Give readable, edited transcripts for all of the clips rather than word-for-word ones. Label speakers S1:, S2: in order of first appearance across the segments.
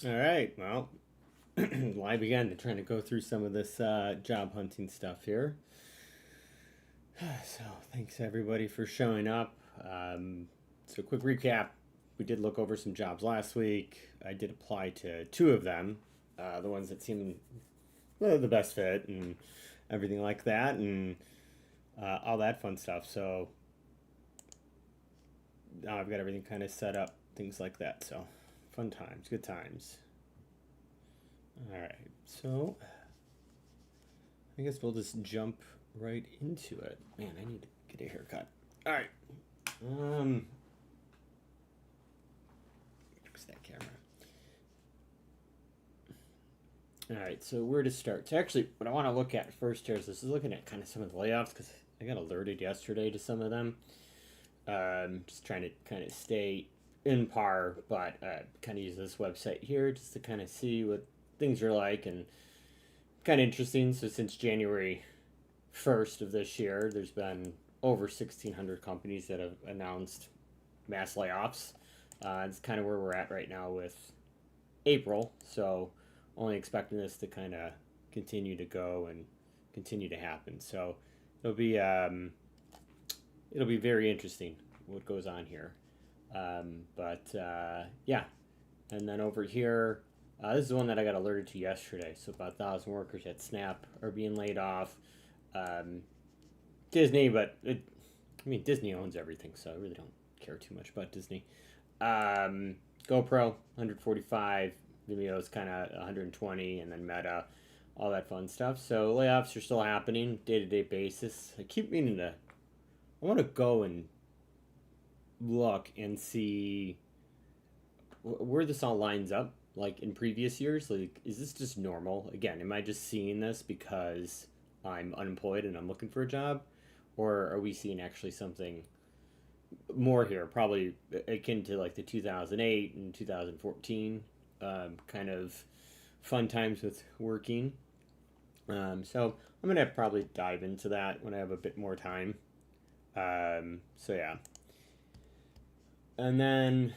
S1: All right. Well, live again. Trying to go through some of this job hunting stuff here. So, thanks everybody for showing up. Quick recap. We did look over some jobs last week. I did apply to two of them, the ones that seemed the best fit and everything like that, and all that fun stuff. So, now I've got everything kind of set up, things like that. So, fun times, good times. All right. So, I guess we'll just jump right into it. Man, I need to get a haircut. All right. Um, fix that camera. All right. So where to start? So actually, what I want to look at first here is this is looking at kind of some of the layoffs because I got alerted yesterday to some of them. Just trying to kind of stay in par, but kind of use this website here just to kind of see what things are like and kind of interesting. So since January 1st of this year, there's been over 1,600 companies that have announced mass layoffs. It's kind of where we're at right now with April. So, only expecting this to kind of continue to go and continue to happen. So, it'll be um, it'll be very interesting what goes on here. Yeah, and then over here, this is the one that I got alerted to yesterday. So about 1,000 workers at Snap are being laid off. Um, Disney, but I mean Disney owns everything, so I really don't care too much about Disney. Um, GoPro 145, Vimeo's kind of 120, and then Meta, all that fun stuff. So layoffs are still happening day to day basis. I keep meaning to. I want to go and look and see where this all lines up. Like in previous years, like is this just normal? Again, am I just seeing this because I'm unemployed and I'm looking for a job, or are we seeing actually something more here, probably akin to like the 2008 and 2014 kind of fun times with working. So I'm gonna probably dive into that when I have a bit more time. Yeah, and then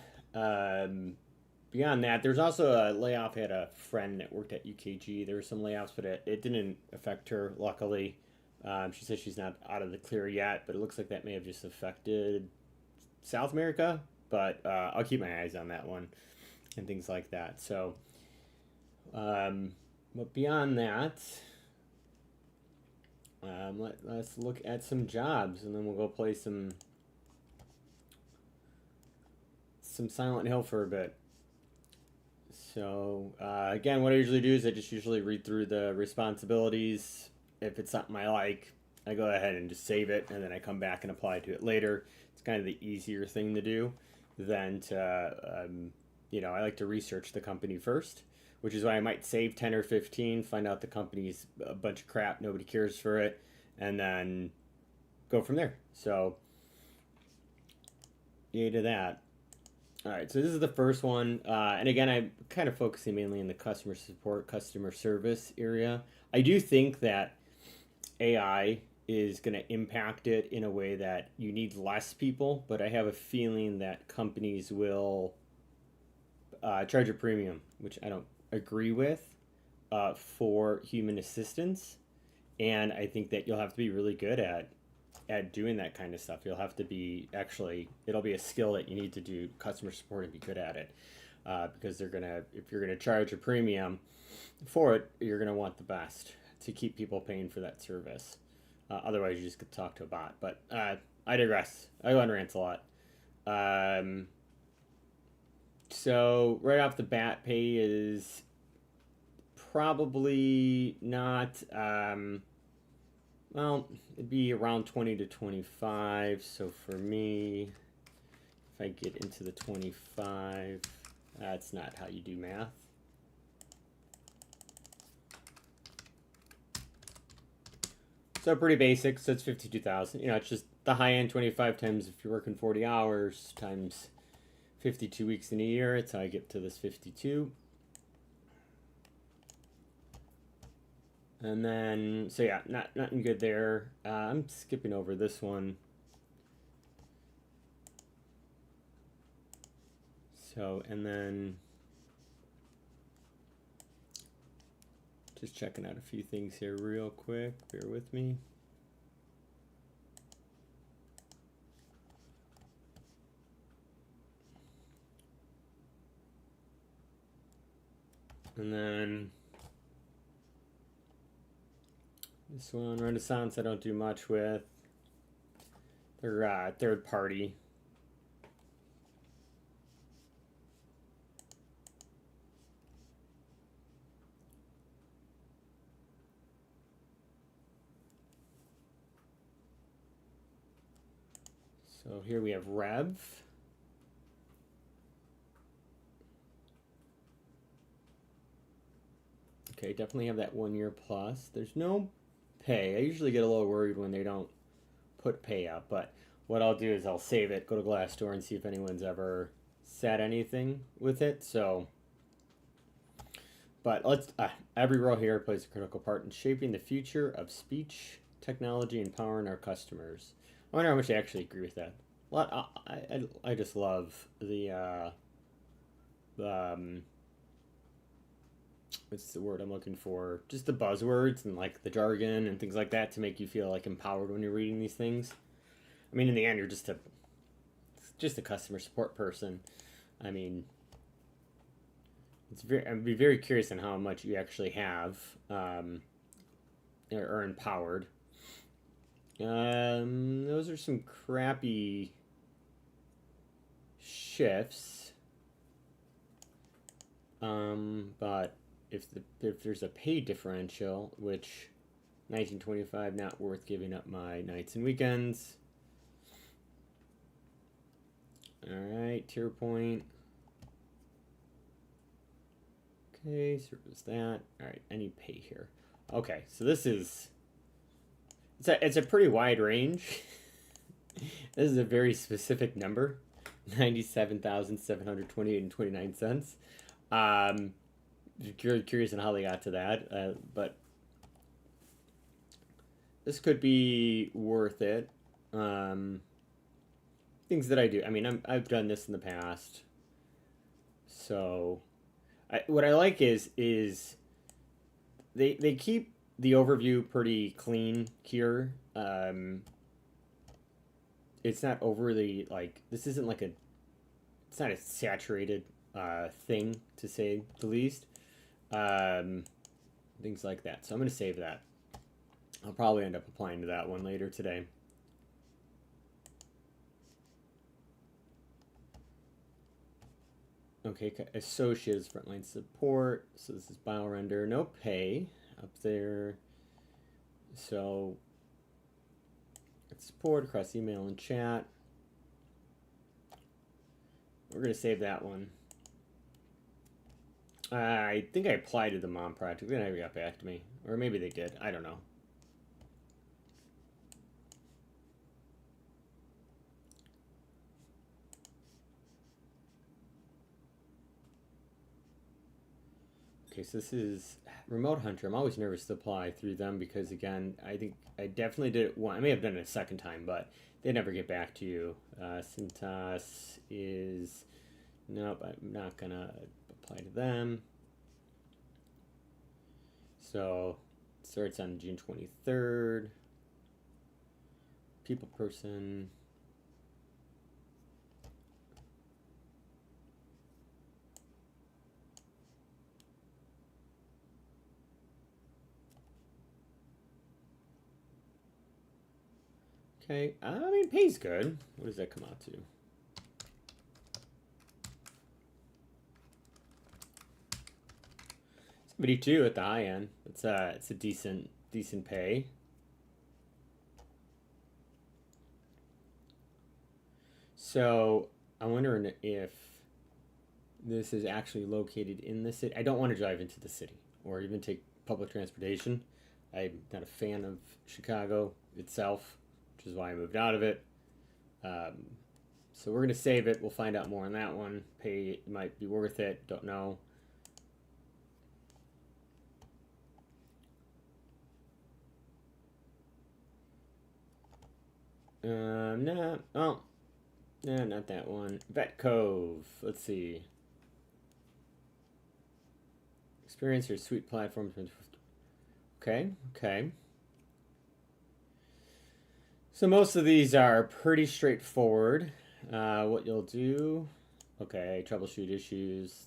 S1: beyond that, there's also a layoff. I had a friend that worked at UKG. There were some layoffs, but it didn't affect her. Luckily, she says she's not out of the clear yet, but it looks like that may have just affected South America, but I'll keep my eyes on that one and things like that. So, but beyond that, let's look at some jobs, and then we'll go play some Silent Hill for a bit. So again, what I usually do is I just usually read through the responsibilities. If it's something I like, I go ahead and just save it, and then I come back and apply to it later. It's kind of the easier thing to do than I like to research the company first, which is why I might save 10 or 15, find out the company's a bunch of crap, nobody cares for it, and then go from there. So, yay to that. All right, so this is the first one, and again, I'm kind of focusing mainly in the customer support, customer service area. I do think that AI is going to impact it in a way that you need less people, but I have a feeling that companies will charge a premium, which I don't agree with, for human assistance. And I think that you'll have to be really good at doing that kind of stuff. You'll have to be actually, it'll be a skill that you need to do customer support and be good at it. Because if you're gonna charge a premium for it, you're gonna want the best to keep people paying for that service. Otherwise, you just could talk to a bot. But I digress. I go on rants a lot. Um, so right off the bat, pay is probably not. Well, it'd be around 20 to 25. So for me, if I get into the 25, that's not how you do math. So pretty basic. So it's 52,000. It's just the high end 25 times if you're working 40 hours times 52 weeks in a year. It's how I get to this 52. And then, so yeah, nothing good there. I'm skipping over this one. So, and then Just checking out a few things here real quick. Bear with me. And then this one, Renaissance, I don't do much with. They're third party. So here we have Rev. Okay, definitely have that 1 year plus. There's no pay. I usually get a little worried when they don't put pay up, but what I'll do is I'll save it, go to Glassdoor and see if anyone's ever said anything with it. So, but let's, every role here plays a critical part in shaping the future of speech technology and empowering our customers. I wonder how much I actually agree with that. Well, I just love the what's the word I'm looking for? Just the buzzwords and like the jargon and things like that to make you feel like empowered when you're reading these things. I mean, in the end, you're just a customer support person. I mean, I'd be very curious on how much you actually have or empowered. Those are some crappy shifts. But if there's a pay differential, which 1925 not worth giving up my nights and weekends. All right, tier point. Okay, so it was that. All right, any pay here. Okay, so this is it's a pretty wide range. This is a very specific number, 97,728 and 29 cents. Curious on how they got to that, but this could be worth it. Things that I do. I mean, I've done this in the past, so what I like is they keep the overview pretty clean here. It's not overly like this isn't like it's not a saturated thing to say the least. Things like that. So I'm going to save that. I'll probably end up applying to that one later today. Okay, associates, frontline support. So this is BioRender, no pay up there. So it's support across email and chat. We're going to save that one. I think I applied to the mom project. They never got back to me. Or maybe they did. I don't know. Okay, so this is Remote Hunter. I'm always nervous to apply through them because, again, I think I definitely did it once. I may have done it a second time, but they never get back to you. Cintas is... Nope, I'm not going to apply to them. So, it starts on June 23rd. People person... Okay, I mean, pay's good. What does that come out to? 72 at the high end. It's a decent pay. So I'm wondering if this is actually located in the city. I don't want to drive into the city or even take public transportation. I'm not a fan of Chicago itself, which is why I moved out of it. So we're going to save it. We'll find out more on that one. Pay might be worth it. Don't know. Nah. Oh. Nah, not that one. Vet Cove. Let's see. Experience your suite platforms. Okay, okay. So most of these are pretty straightforward. What you'll do, okay, troubleshoot issues.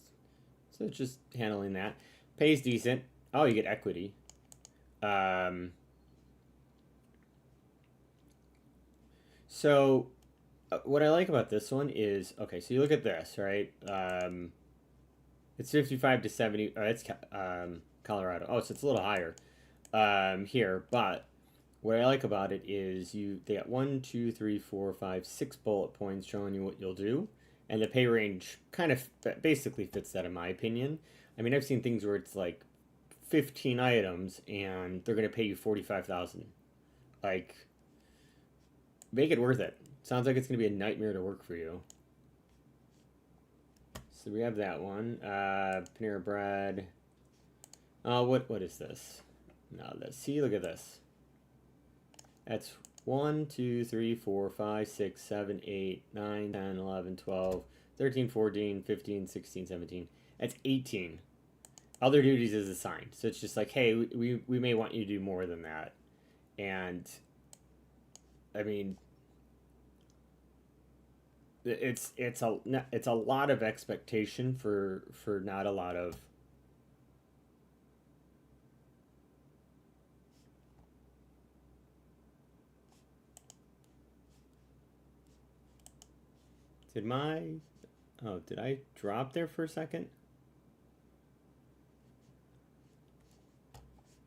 S1: So it's just handling that. Pays decent. Oh, you get equity. Um, so what I like about this one is, okay, so you look at this, right? It's 55 to 70. Oh, it's Colorado. Oh, so it's a little higher here. But what I like about it is they got 1, 2, 3, 4, 5, 6 bullet points showing you what you'll do. And the pay range kind of basically fits that, in my opinion. I mean, I've seen things where it's like 15 items and they're going to pay you 45,000. Like, make it worth it. Sounds like it's going to be a nightmare to work for you. So we have that one. Panera Bread. What is this? No, see, look at this. That's 1, 2, 3, 4, 5, 6, 7, 8, 9, 10, 11, 12, 13, 14, 15, 16, 17. That's 18. Other duties is assigned. So it's just like, hey, we may want you to do more than that. And, I mean, it's a lot of expectation for not a lot of. Did I drop there for a second?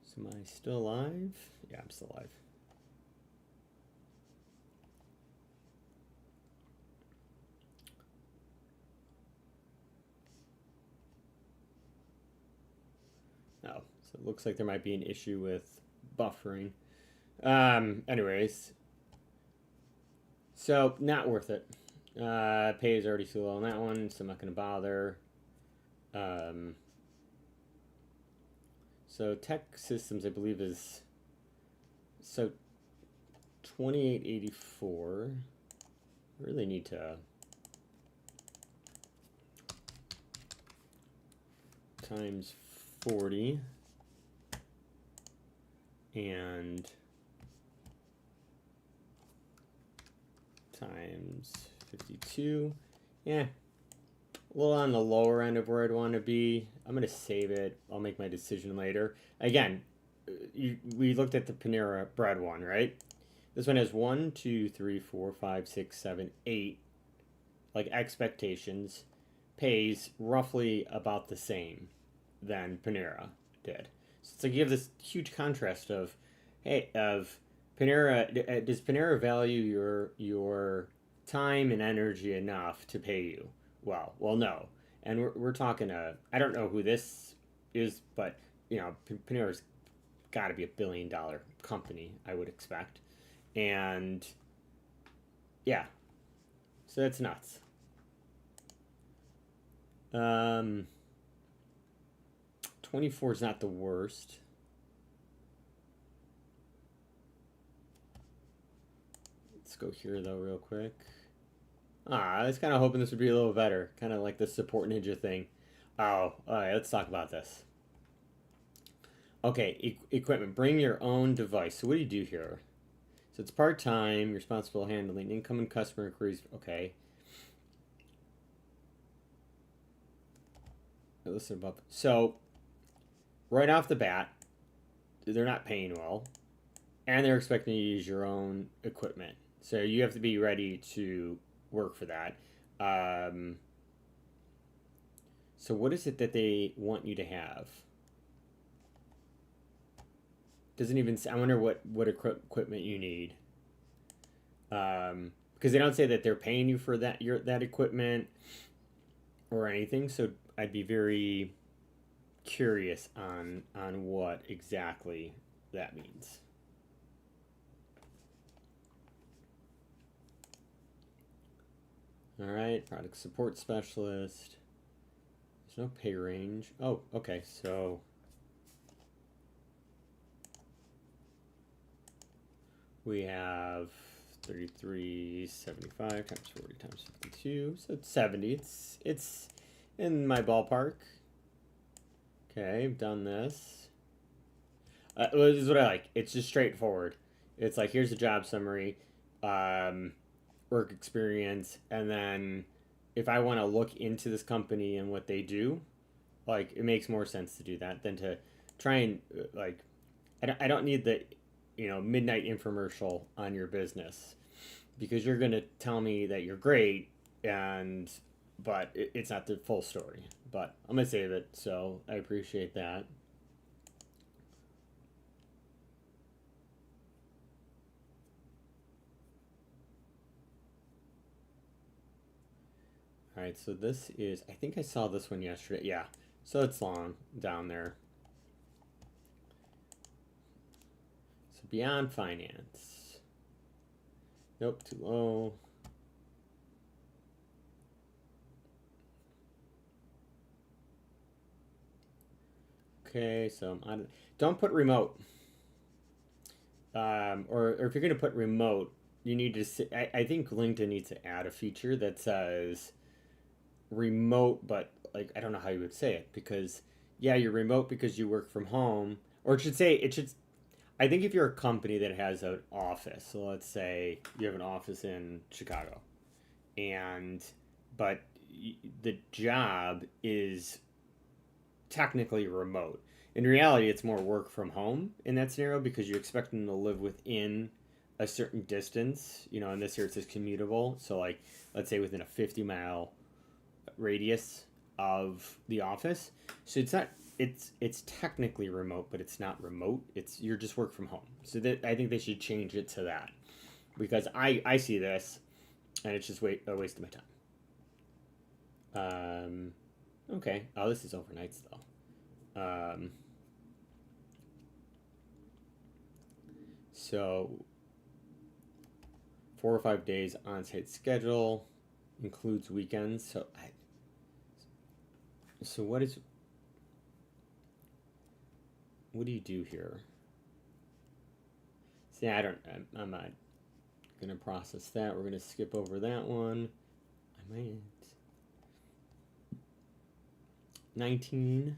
S1: So am I still alive? Yeah, I'm still alive. Oh, so it looks like there might be an issue with buffering. Anyways, so not worth it. Pay is already too low on that one, so I'm not going to bother. So tech systems, I believe, is so 2884. I really need to times 40 and times 52. Yeah, a little on the lower end of where I'd want to be. I'm going to save it. I'll make my decision later. Again, we looked at the Panera Bread one, right? This one has 1, 2, 3, 4, 5, 6, 7, 8 like expectations. Pays roughly about the same than Panera did. So it's like you have this huge contrast of, hey, of Panera. Does Panera value your time and energy enough to pay you? Well, no. And we're talking I don't know who this is, but Panera's got to be $1 billion company, I would expect. And yeah, so that's nuts. 24 is not the worst. Let's go here though real quick. I was kind of hoping this would be a little better. Kind of like the support ninja thing. Oh, alright, let's talk about this. Okay, equipment. Bring your own device. So what do you do here? So it's part-time. You're responsible handling incoming customer inquiries. Okay. Listen above. So right off the bat, they're not paying well, and they're expecting you to use your own equipment. So you have to be ready to work for that. So what is it that they want you to have? Doesn't even. I wonder what equipment you need. Because they don't say that they're paying you for that equipment or anything. So I'd be very curious on what exactly that means. All right, product support specialist. There's no pay range. Oh, okay, so we have 3375 times 40 times 52, so it's 70. It's in my ballpark. Okay, I've done this. This is what I like. It's just straightforward. It's like here's a job summary, um, work experience, and then if I want to look into this company and what they do, like it makes more sense to do that than to try and like I don't need the midnight infomercial on your business because you're gonna tell me that you're great and but it's not the full story. But I'm gonna save it, so I appreciate that. All right, so this is, I think I saw this one yesterday. Yeah, so it's long down there. So beyond finance. Nope, too low. Okay, so don't put remote. Or if you're going to put remote, you need to, I think LinkedIn needs to add a feature that says remote, but like I don't know how you would say it because yeah, you're remote because you work from home, or it should. I think if you're a company that has an office, so let's say you have an office in Chicago, and but the job is technically remote. In reality, it's more work from home in that scenario because you expect them to live within a certain distance. In this here it says commutable, so like let's say within a 50-mile radius of the office. So it's not it's technically remote, but it's not remote. It's you're just work from home. So that I think they should change it to that because I see this and it's just a waste of my time. Okay. Oh, this is overnights though. So 4 or 5 days on-site schedule includes weekends. So what do you do here? See, I'm not gonna process that. We're gonna skip over that one. I might 19.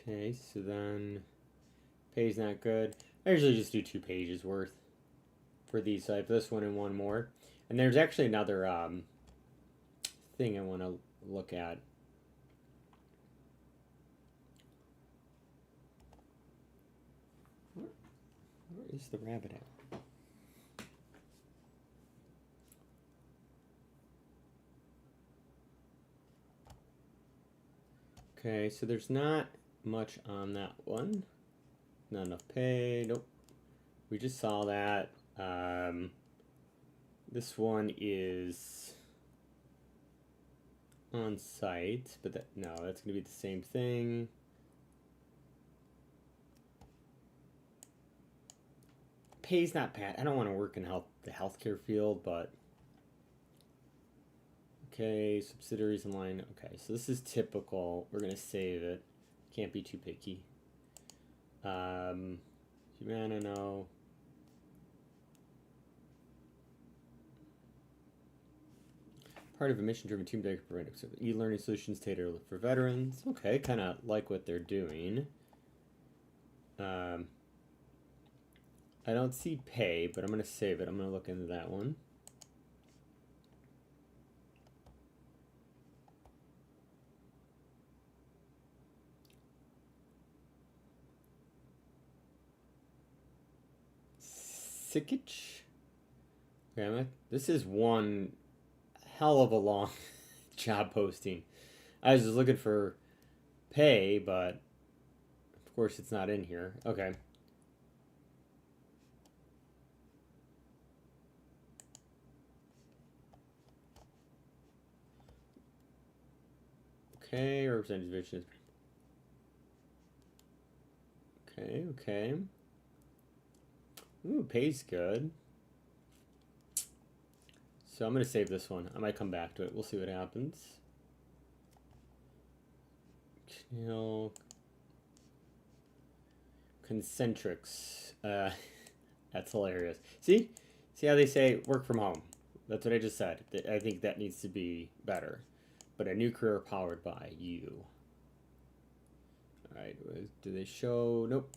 S1: Okay, so then pay's not good. I usually just do 2 pages worth for these. So I have this one and one more. And there's actually another thing I want to look at. Where is the rabbit at? Okay, so there's not much on that one. Not enough pay. Nope. We just saw that. This one is on site, but no, that's gonna be the same thing. Pay's not bad. I don't want to work in the healthcare field, but okay, subsidiaries in line. Okay, so this is typical. We're gonna save it. Can't be too picky. Humana, no. Part of a mission-driven team that can provide e-learning solutions tailored for veterans. Okay, kind of like what they're doing. I don't see pay, but I'm gonna save it. I'm gonna look into that one. Sikich. Okay, this is one hell of a long job posting. I was just looking for pay, but of course it's not in here. Okay. Okay, representative division. Okay. Ooh, pays good. So I'm gonna save this one. I might come back to it. We'll see what happens. Okay, Concentrics. That's hilarious. See how they say work from home. That's what I just said. I think that needs to be better. But a new career powered by you. All right. Do they show? Nope.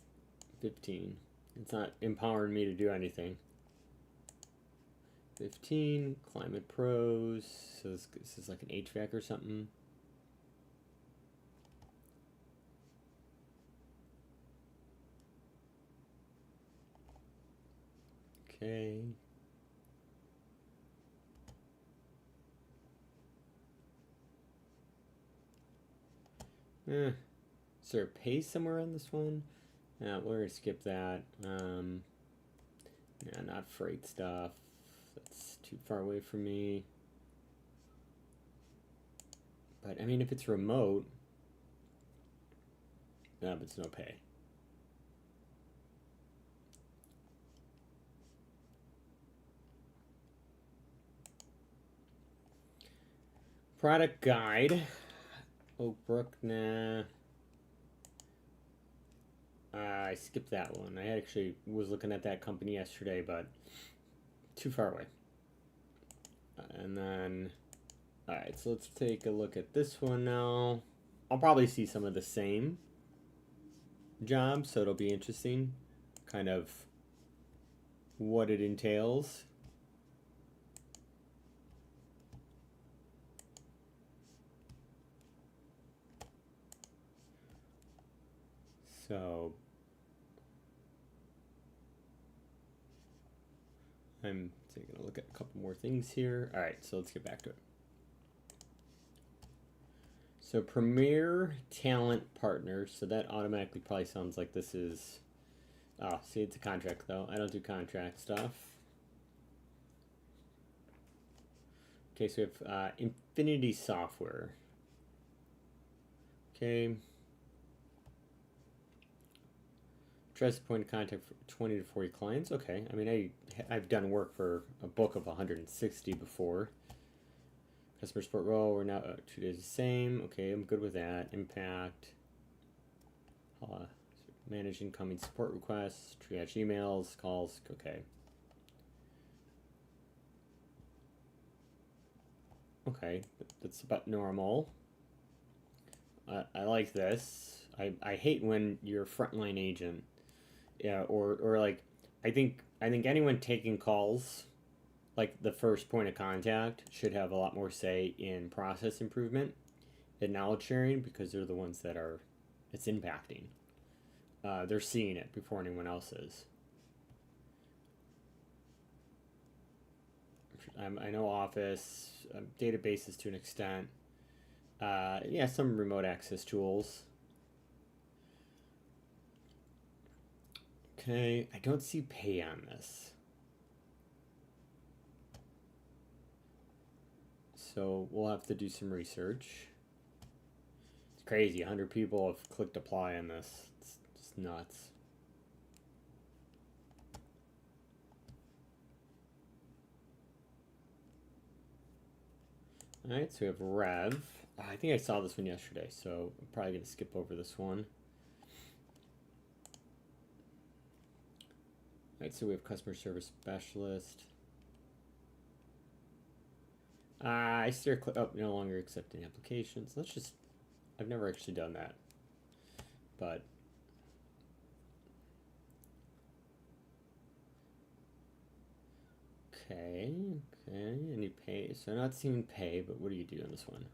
S1: 15. It's not empowering me to do anything. 15. Climate pros. So this is like an HVAC or something. Okay. Is there a pay somewhere on this one? Yeah, we're gonna skip that. Yeah, not freight stuff. That's too far away from me. But I mean, if it's remote, no, but it's no pay. Product guide. Oak Brook, nah. I skipped that one. I actually was looking at that company yesterday, but too far away. And then, all right, so let's take a look at this one now. I'll probably see some of the same jobs, so it'll be interesting, kind of what it entails. So I'm taking a look at a couple more things here. All right, so let's get back to it. So Premier Talent Partners, so that automatically probably sounds like this is, oh, see, it's a contract though. I don't do contract stuff. Okay, so we have Infinity Software. Okay. Trust point of contact for 20 to 40 clients. Okay, I mean, I've done work for a book of 160 before. Customer support role, we're now 2 days the same. Okay, I'm good with that. Impact. Manage incoming support requests, triage emails, calls. Okay. Okay, that's about normal. I like this. I hate when you're a frontline agent. Yeah, or like I think anyone taking calls, like the first point of contact, should have a lot more say in process improvement and knowledge sharing because they're the ones that are it's impacting. They're seeing it before anyone else is. I know Office, databases to an extent. Yeah, some remote access tools. Okay, I don't see pay on this. So we'll have to do some research. It's crazy. 100 people have clicked apply on this. It's just nuts. Alright, so we have Rev. I think I saw this one yesterday, so I'm probably going to skip over this one. Alright, so we have Customer Service Specialist. I still click. Oh, no longer accepting applications. Let's just. I've never actually done that, but. Okay. Any pay? So I'm not seeing pay, but what do you do on this one?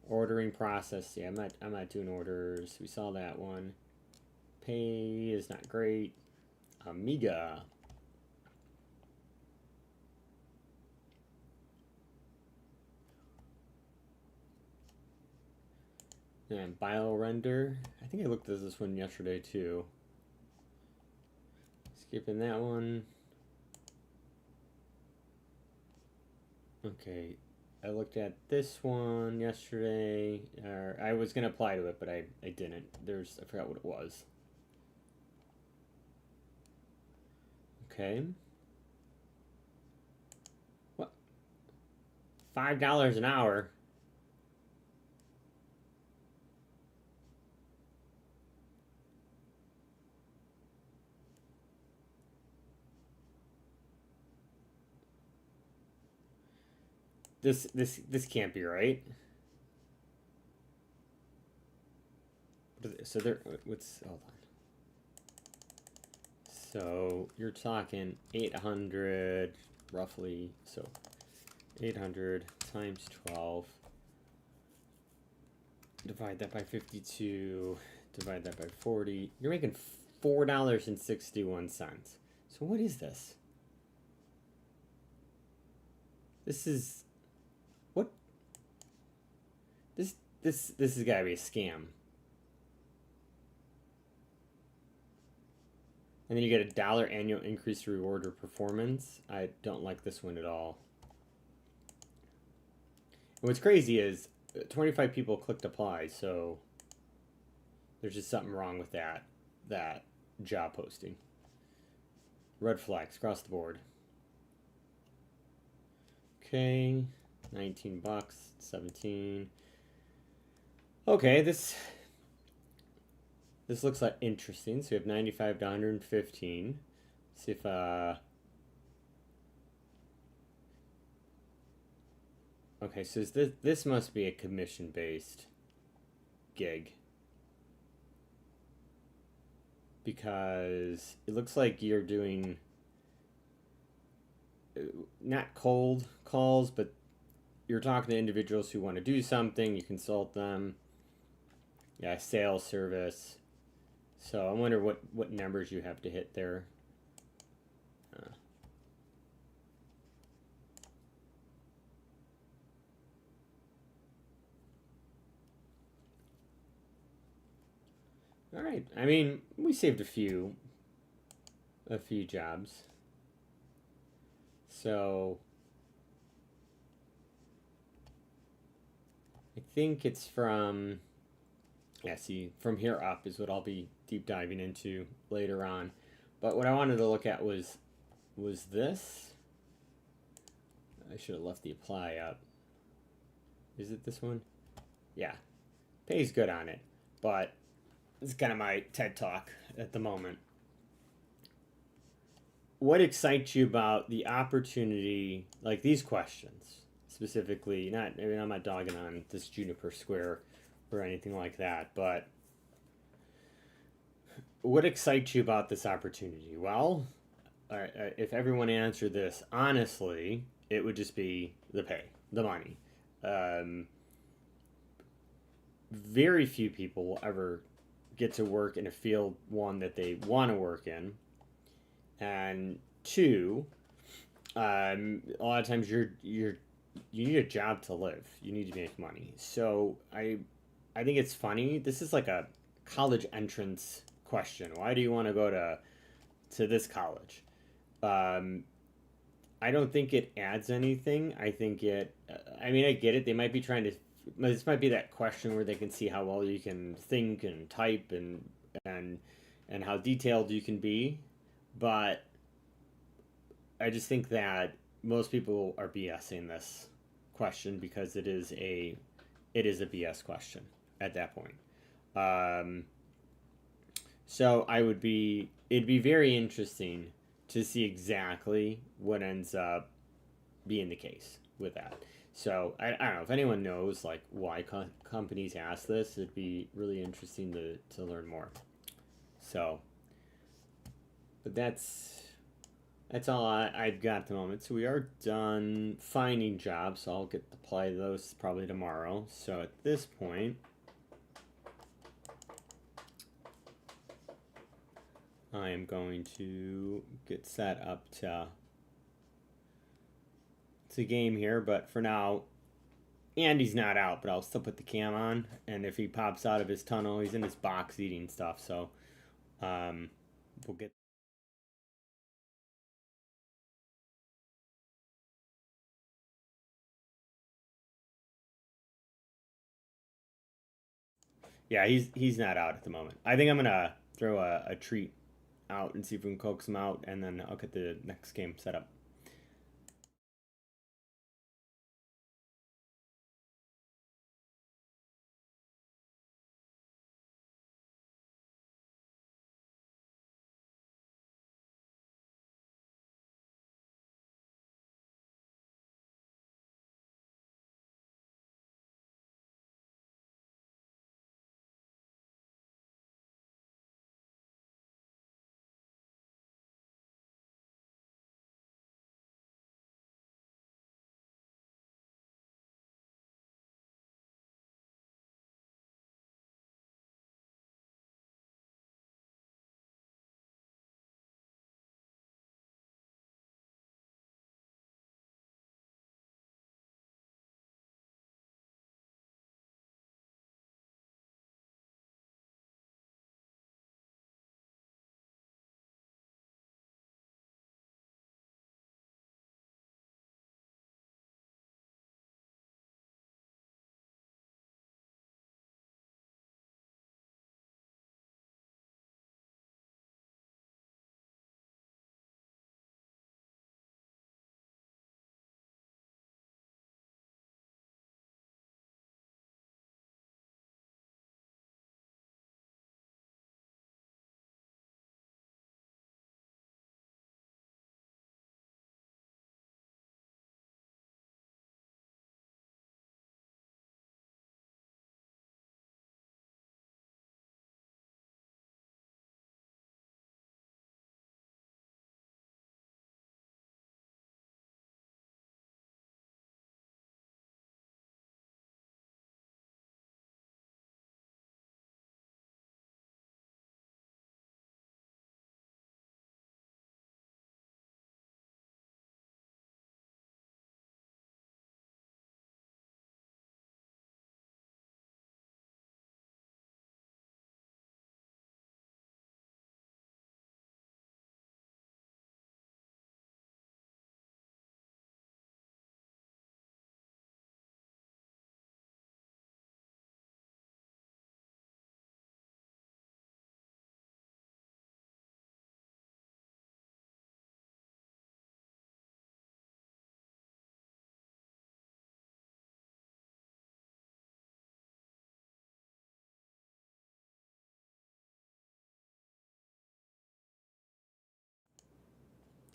S1: Ordering process. Yeah, I'm not doing orders. We saw that one. Pay is not great. Amiga. And BioRender. I think I looked at this one yesterday too. Skipping that one. Okay, I looked at this one yesterday. I was gonna apply to it, but I didn't. I forgot what it was. Okay. What? $5 an hour. this can't be right. So there, what's hold on. So you're talking 800 roughly. So 800 times 12. Divide that by 52. Divide that by 40. You're making $4.61. So what is this? This is what? This has got to be a scam. And then you get a dollar annual increase reward or performance. I don't like this one at all. And what's crazy is 25 people clicked apply, so there's just something wrong with that job posting. Red flags across the board. Okay, 19 bucks, 17. Okay, this looks like interesting. So we have 95 to 115. See if okay, so this must be a commission based gig. Because it looks like you're doing not cold calls, but you're talking to individuals who want to do something, you consult them. Yeah, sales service. So I wonder what numbers you have to hit there. All right. I mean, we saved a few jobs. So I think it's from see, from here up is what I'll be deep diving into later on. But what I wanted to look at was this. I should have left the apply up. Is it this one? Yeah. Pays good on it. But it's kind of my TED Talk at the moment. What excites you about the opportunity, like these questions specifically? I mean, I'm not dogging on this Juniper Square or anything like that, but what excites you about this opportunity? Well, if everyone answered this honestly, it would just be the pay, the money. Very few people will ever get to work in a field, one, that they want to work in, and two, a lot of times you need a job to live. You need to make money. So I think it's funny. This is like a college entrance question. Why do you want to go to this college? Um, I don't think it adds anything. I think it. I mean, I get it. They might be trying to. This might be that question where they can see how well you can think and type and and how detailed you can be. But I just think that most people are BSing this question because it is a BS question at that point. Um, so it'd be very interesting to see exactly what ends up being the case with that. So I don't know if anyone knows like why companies ask this. It'd be really interesting to learn more. So, but that's all I've got at the moment. So we are done finding jobs. So I'll get to apply those probably tomorrow. So at this point, I am going to get set up to game here. But for now, Andy's not out, but I'll still put the cam on. And if he pops out of his tunnel, he's in his box eating stuff. So we'll get. Yeah, he's not out at the moment. I think I'm gonna throw a treat out and see if we can coax him out, and then I'll get the next game set up.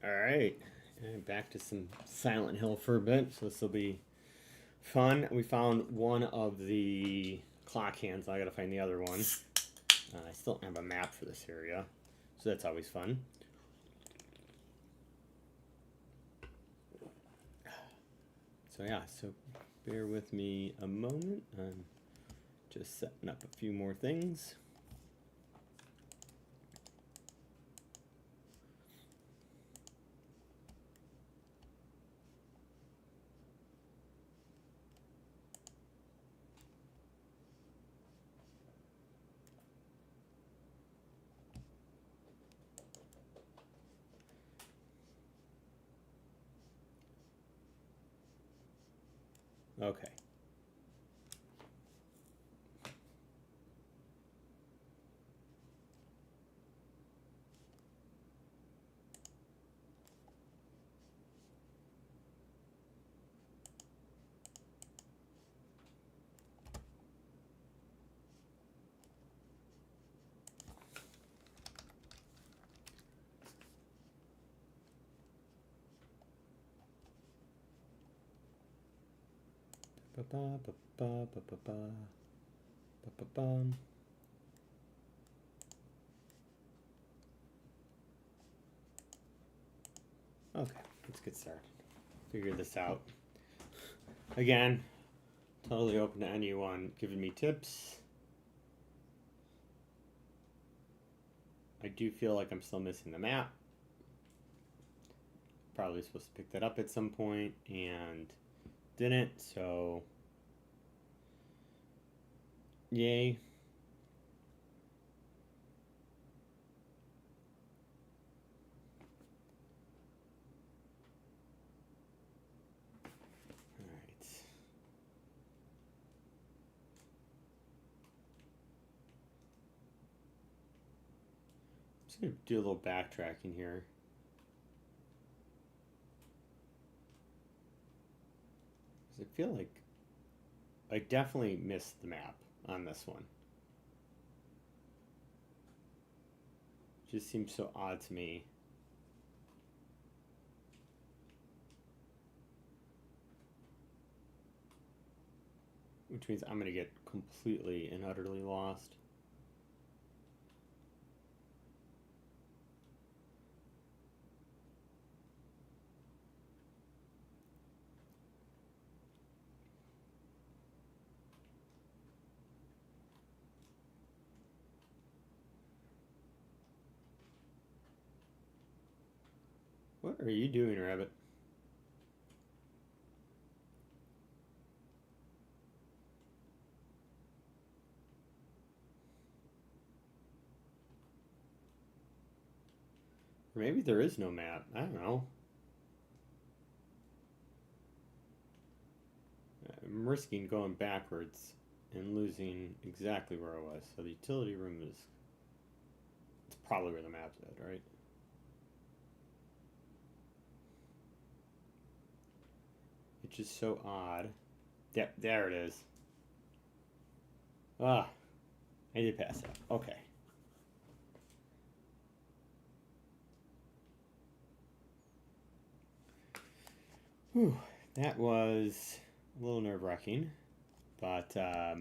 S1: Alright, and back to some Silent Hill for a bit, so this will be fun. We found one of the clock hands, I gotta find the other one. I still don't have a map for this area, so that's always fun. So yeah, so bear with me a moment. I'm just setting up a few more things. Okay. Ba ba ba ba ba ba ba ba ba bum. Okay, let's get started. Figure this out. Again, totally open to anyone giving me tips. I do feel like I'm still missing the map. Probably supposed to pick that up at some point and didn't, so yay. Alright. I'm just going to do a little backtracking here. Because I feel like I definitely missed the map on this one. It just seems so odd to me. Which means I'm going to get completely and utterly lost. What are you doing, Rabbit? Or maybe there is no map. I don't know. I'm risking going backwards and losing exactly where I was. So the utility room is... It's probably where the map's at, right? It's just so odd. Yep, there it is. Ah, I did pass that. Okay. Whew, that was a little nerve-wracking, but I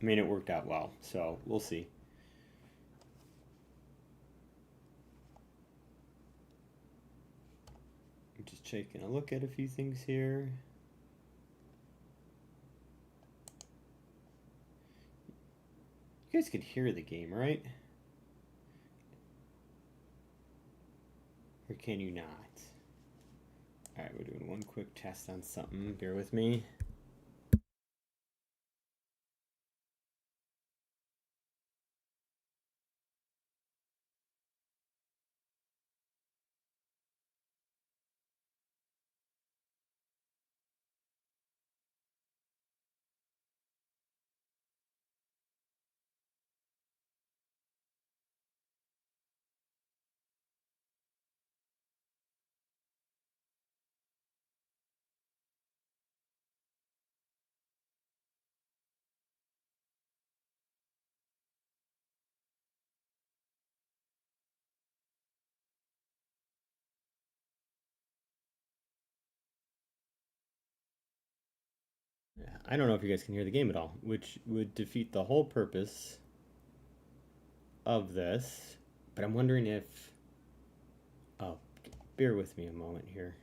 S1: mean, it worked out well, so we'll see. I'm just taking a look at a few things here. You guys can hear the game, right? Or can you not? Alright, we're doing one quick test on something. Bear with me. I don't know if you guys can hear the game at all, which would defeat the whole purpose of this. But I'm wondering if. Oh, bear with me a moment here.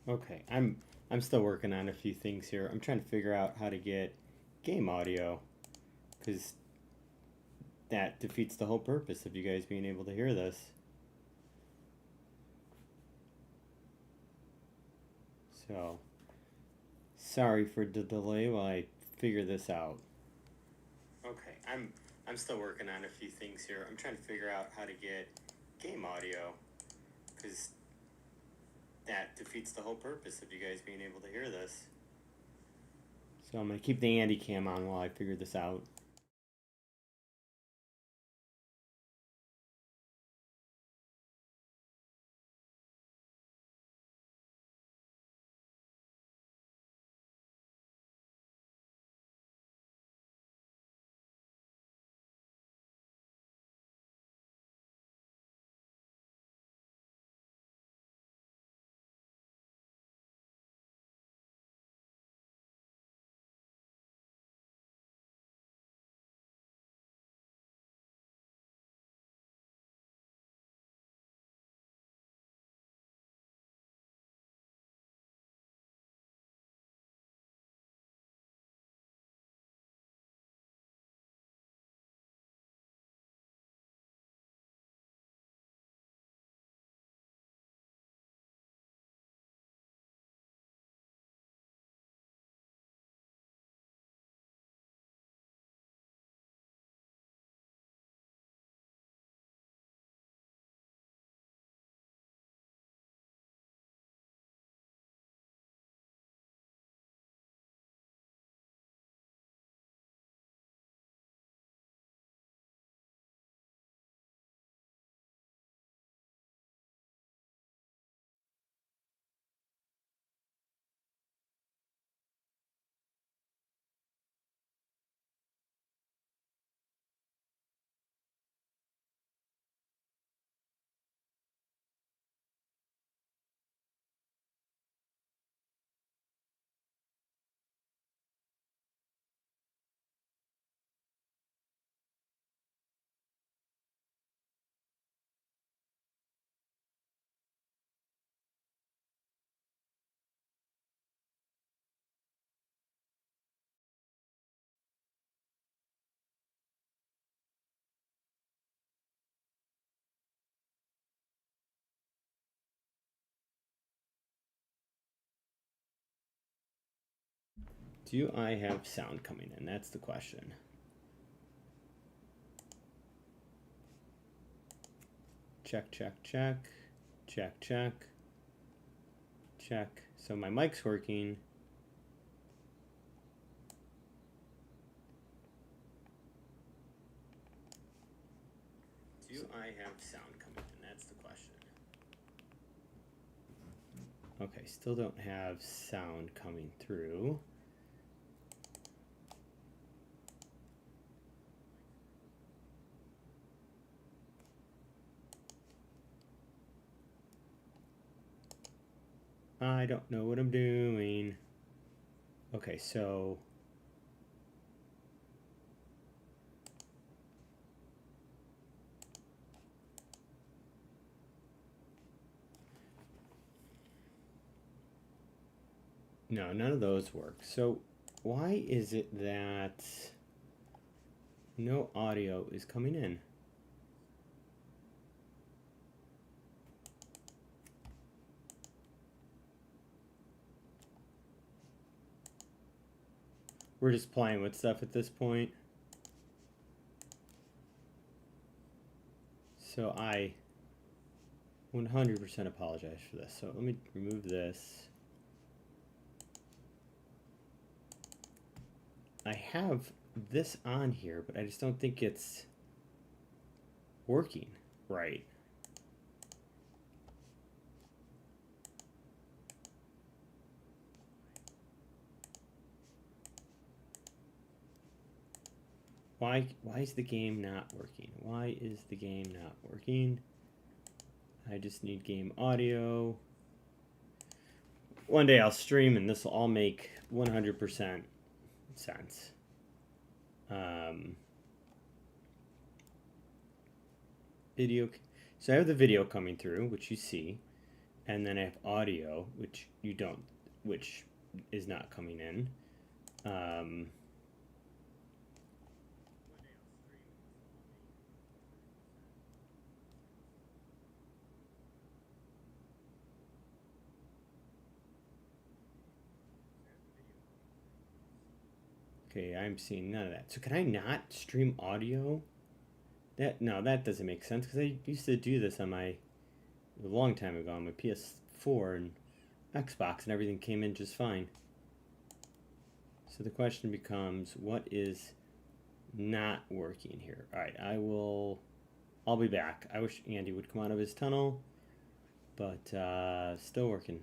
S1: Okay, I'm still working on a few things here. I'm trying to figure out how to get game audio because that defeats the whole purpose of you guys being able to hear this. So, sorry for the delay while I figure this out. Okay, I'm still working on a few things here. I'm trying to figure out how to get game audio because that defeats the whole purpose of you guys being able to hear this. So I'm gonna keep the Andy cam on while I figure this out. Do I have sound coming in? That's the question. Check, check, check. Check, check. Check. So my mic's working. Do I have sound coming in? That's the question. Okay, still don't have sound coming through. I don't know what I'm doing. Okay, so no, none of those work. So why is it that no audio is coming in? We're just playing with stuff at this point. So I 100% apologize for this. So let me remove this. I have this on here, but I just don't think it's working right. Why is the game not working? Why is the game not working? I just need game audio. One day I'll stream and this will all make 100% sense. Video. So I have the video coming through, which you see, and then I have audio, which you don't, which is not coming in. Okay, I'm seeing none of that. So can I not stream audio? No, that doesn't make sense because I used to do this on a long time ago on my PS4 and Xbox, and everything came in just fine. So the question becomes, what is not working here? All right, I'll be back. I wish Andy would come out of his tunnel, but still working.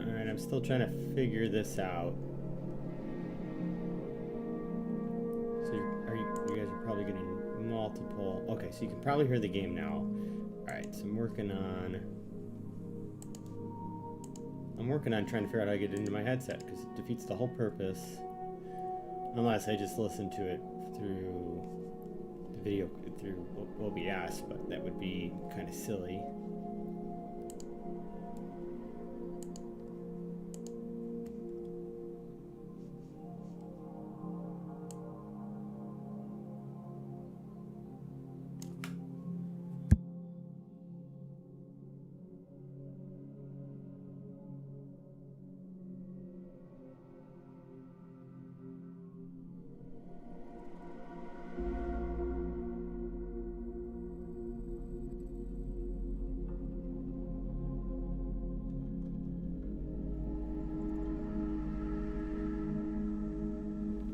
S1: Alright, I'm still trying to figure this out. So you guys are probably getting multiple. Okay, so you can probably hear the game now. Alright, so I'm working on trying to figure out how to get it into my headset, because it defeats the whole purpose unless I just listen to it through the video through OBS, but that would be kind of silly.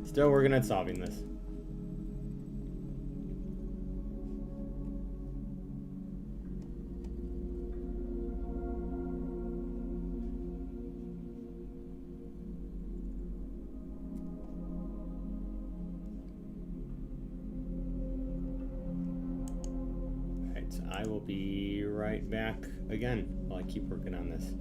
S1: Still working on solving this. Alright, so I will be right back again while I keep working on this.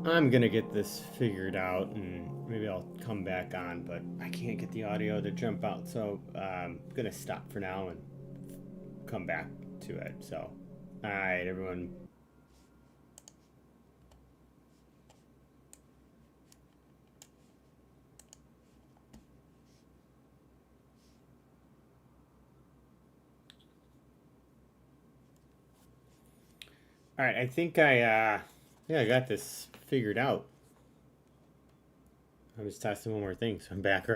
S1: I'm gonna get this figured out and maybe I'll come back on, but I can't get the audio to jump out, so I'm gonna stop for now and come back to it. So, alright, everyone. Alright, I think I got this figured out. I was testing one more thing, so I'm back.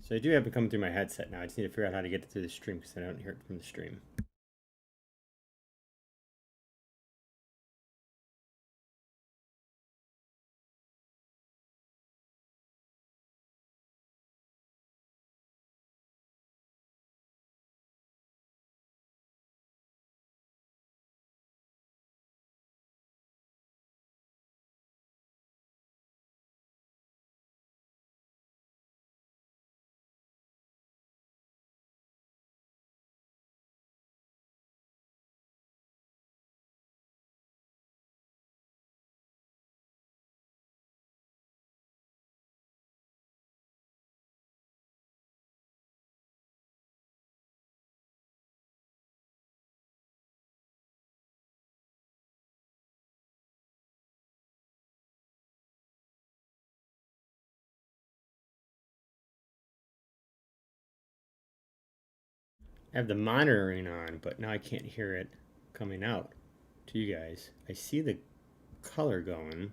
S1: So I do have it coming through my headset now. I just need to figure out how to get it through the stream because I don't hear it from the stream. I have the monitoring on, but now I can't hear it coming out to you guys. I see the color going.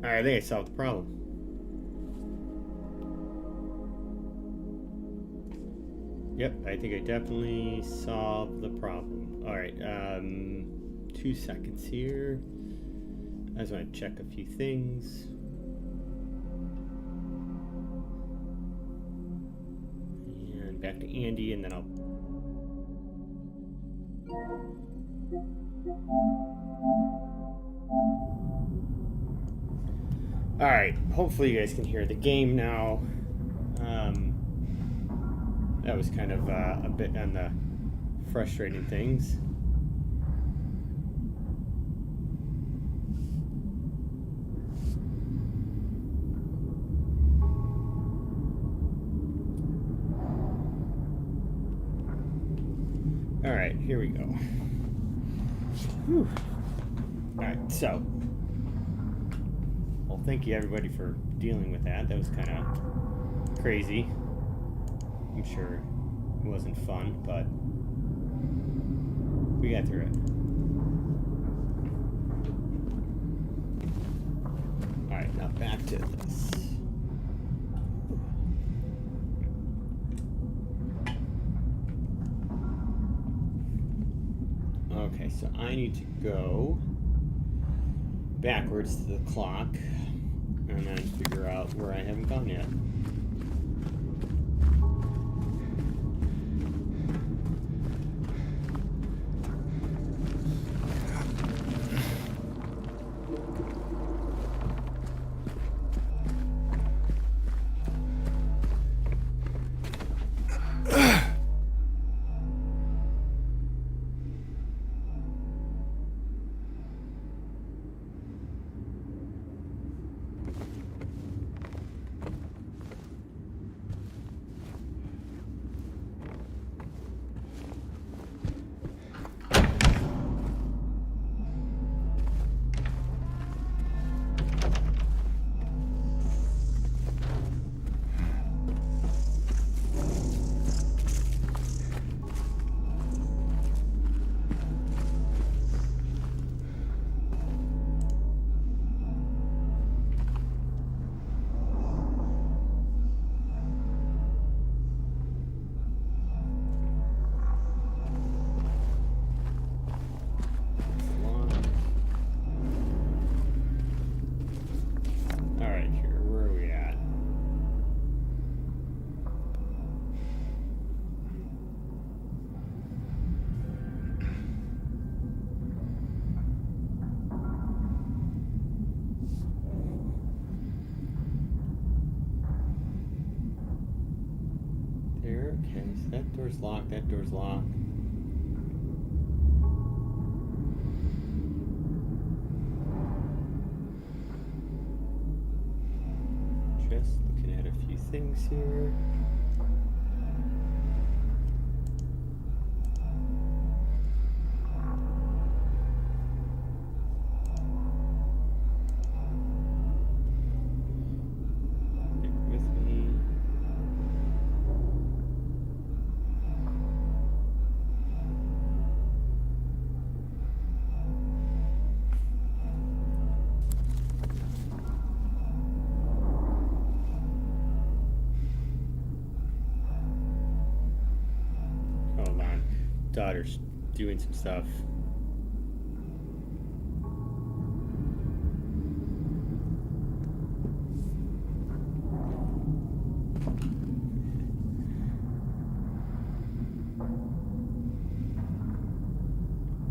S1: Alright, I think I solved the problem. Yep, I think I definitely solved the problem. Alright, 2 seconds here. I just want to check a few things. And back to Andy, and then I'll... Alright, hopefully you guys can hear the game now. That was kind of a bit on the frustrating things. Alright, here we go. Whew. Alright, so. Well, thank you everybody for dealing with that. That was kind of crazy. I'm sure it wasn't fun, but we got through it. Alright, now back to this. Okay, so I need to go backwards to the clock and then figure out where I haven't gone yet. Okay, so that door's locked, that door's locked. Just looking at a few things here. Daughter's doing some stuff.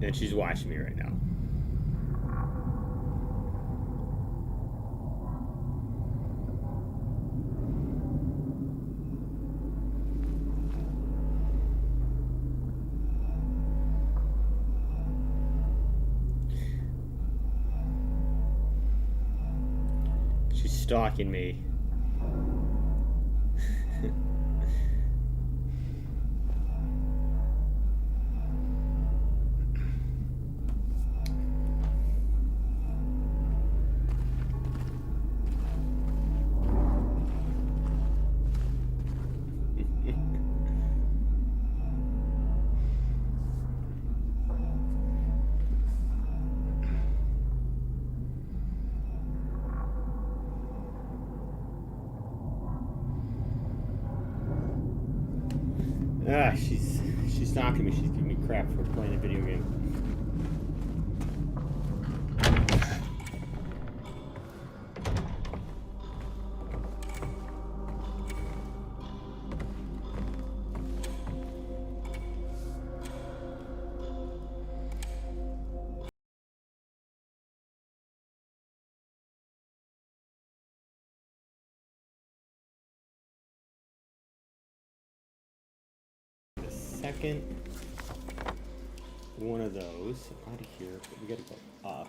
S1: And she's watching me right now. Stalking me. She's knocking me. She's giving me crap for playing a video game. Second one of those out of here, but we gotta go up.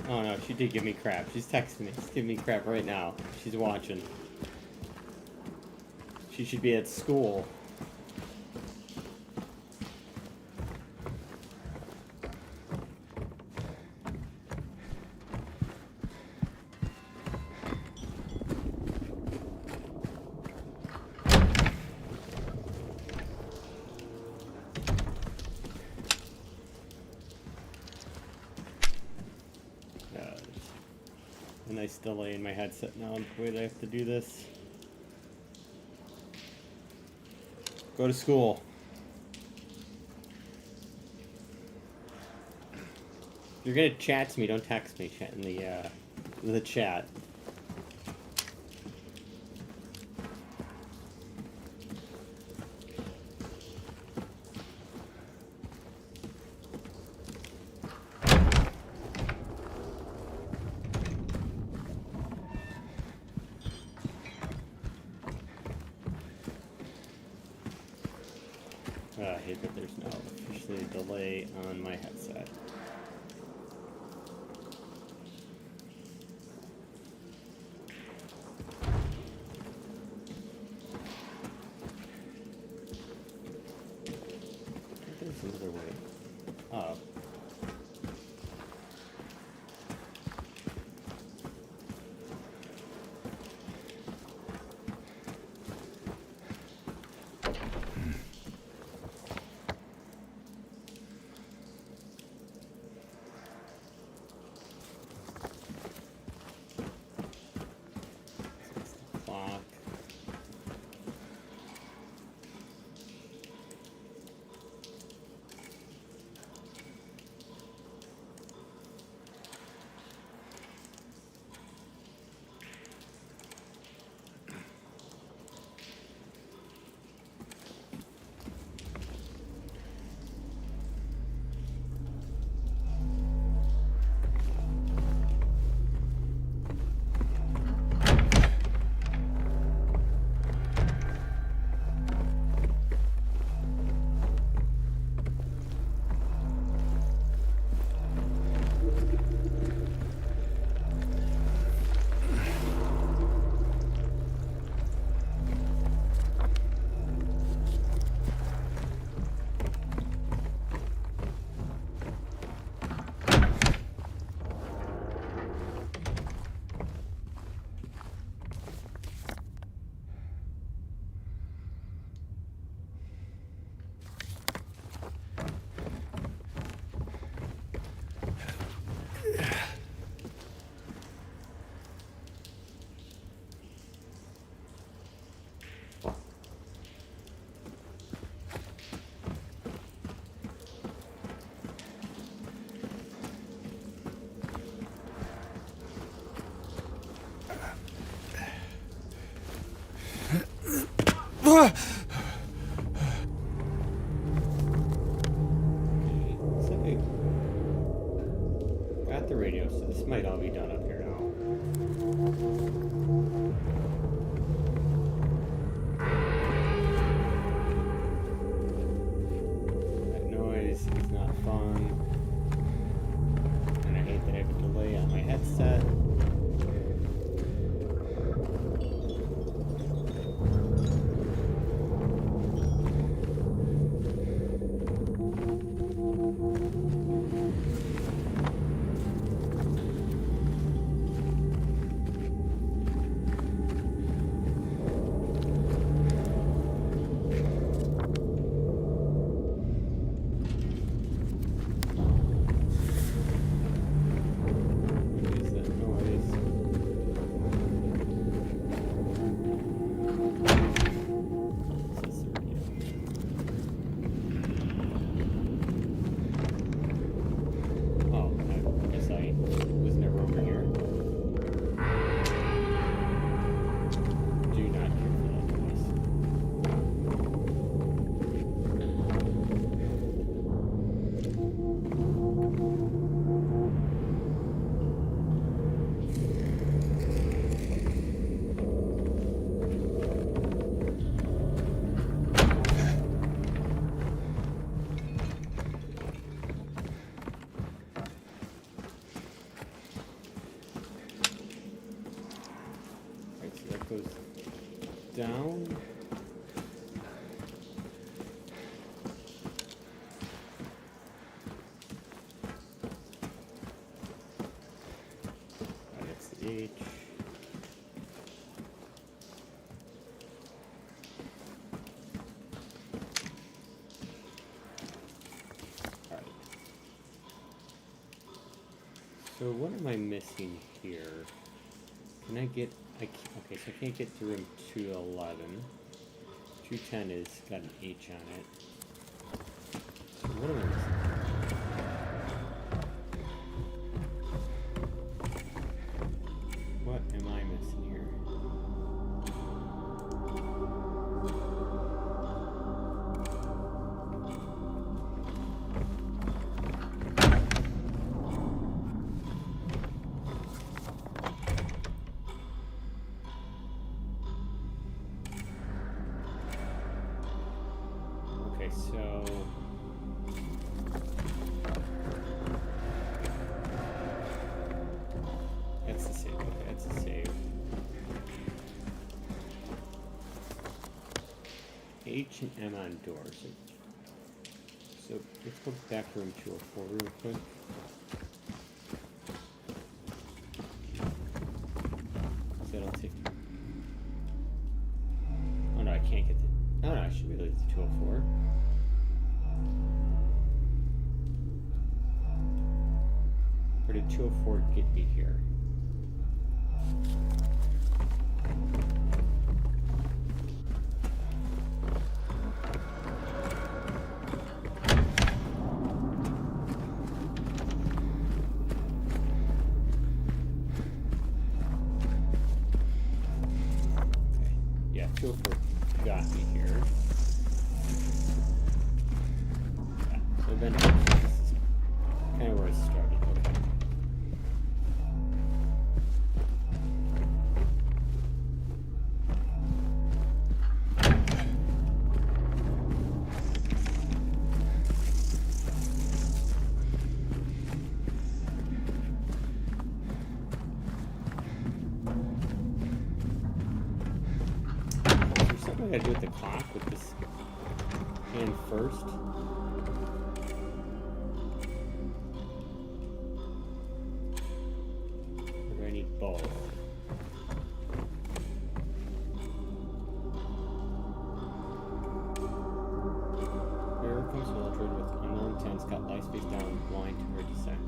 S1: Oh no, she did give me crap. She's texting me. She's giving me crap right now. She's watching. She should be at school. A nice delay in my headset now. Wait, I have to do this. Go to school. If you're gonna chat to me, don't text me. Chat in the chat. I hate that there's now officially a delay on my headset. There's another way up. Got the radio, so this might all be done up here now. That noise is not fun. And I hate that I have a delay on my headset. So what am I missing here? Can I get... okay, so I can't get to room 211. 210 is got an H on it. So what am I missing? What am I missing here? Okay, so that's the save. Okay, that's the save. H and M on doors. So let's go back to room 204 real quick. So that'll take. Oh no, I can't get the. Oh no, I should be able to get the 204. Where did 204 get me here? Okay. Yeah, 204 got me here. Yeah, so then this is kind of where I started. Okay. Is there something I gotta do with the clock with this hand first? Or do I need both? Here comes Wiltred with unknown intents, got light space down, blind to her descent.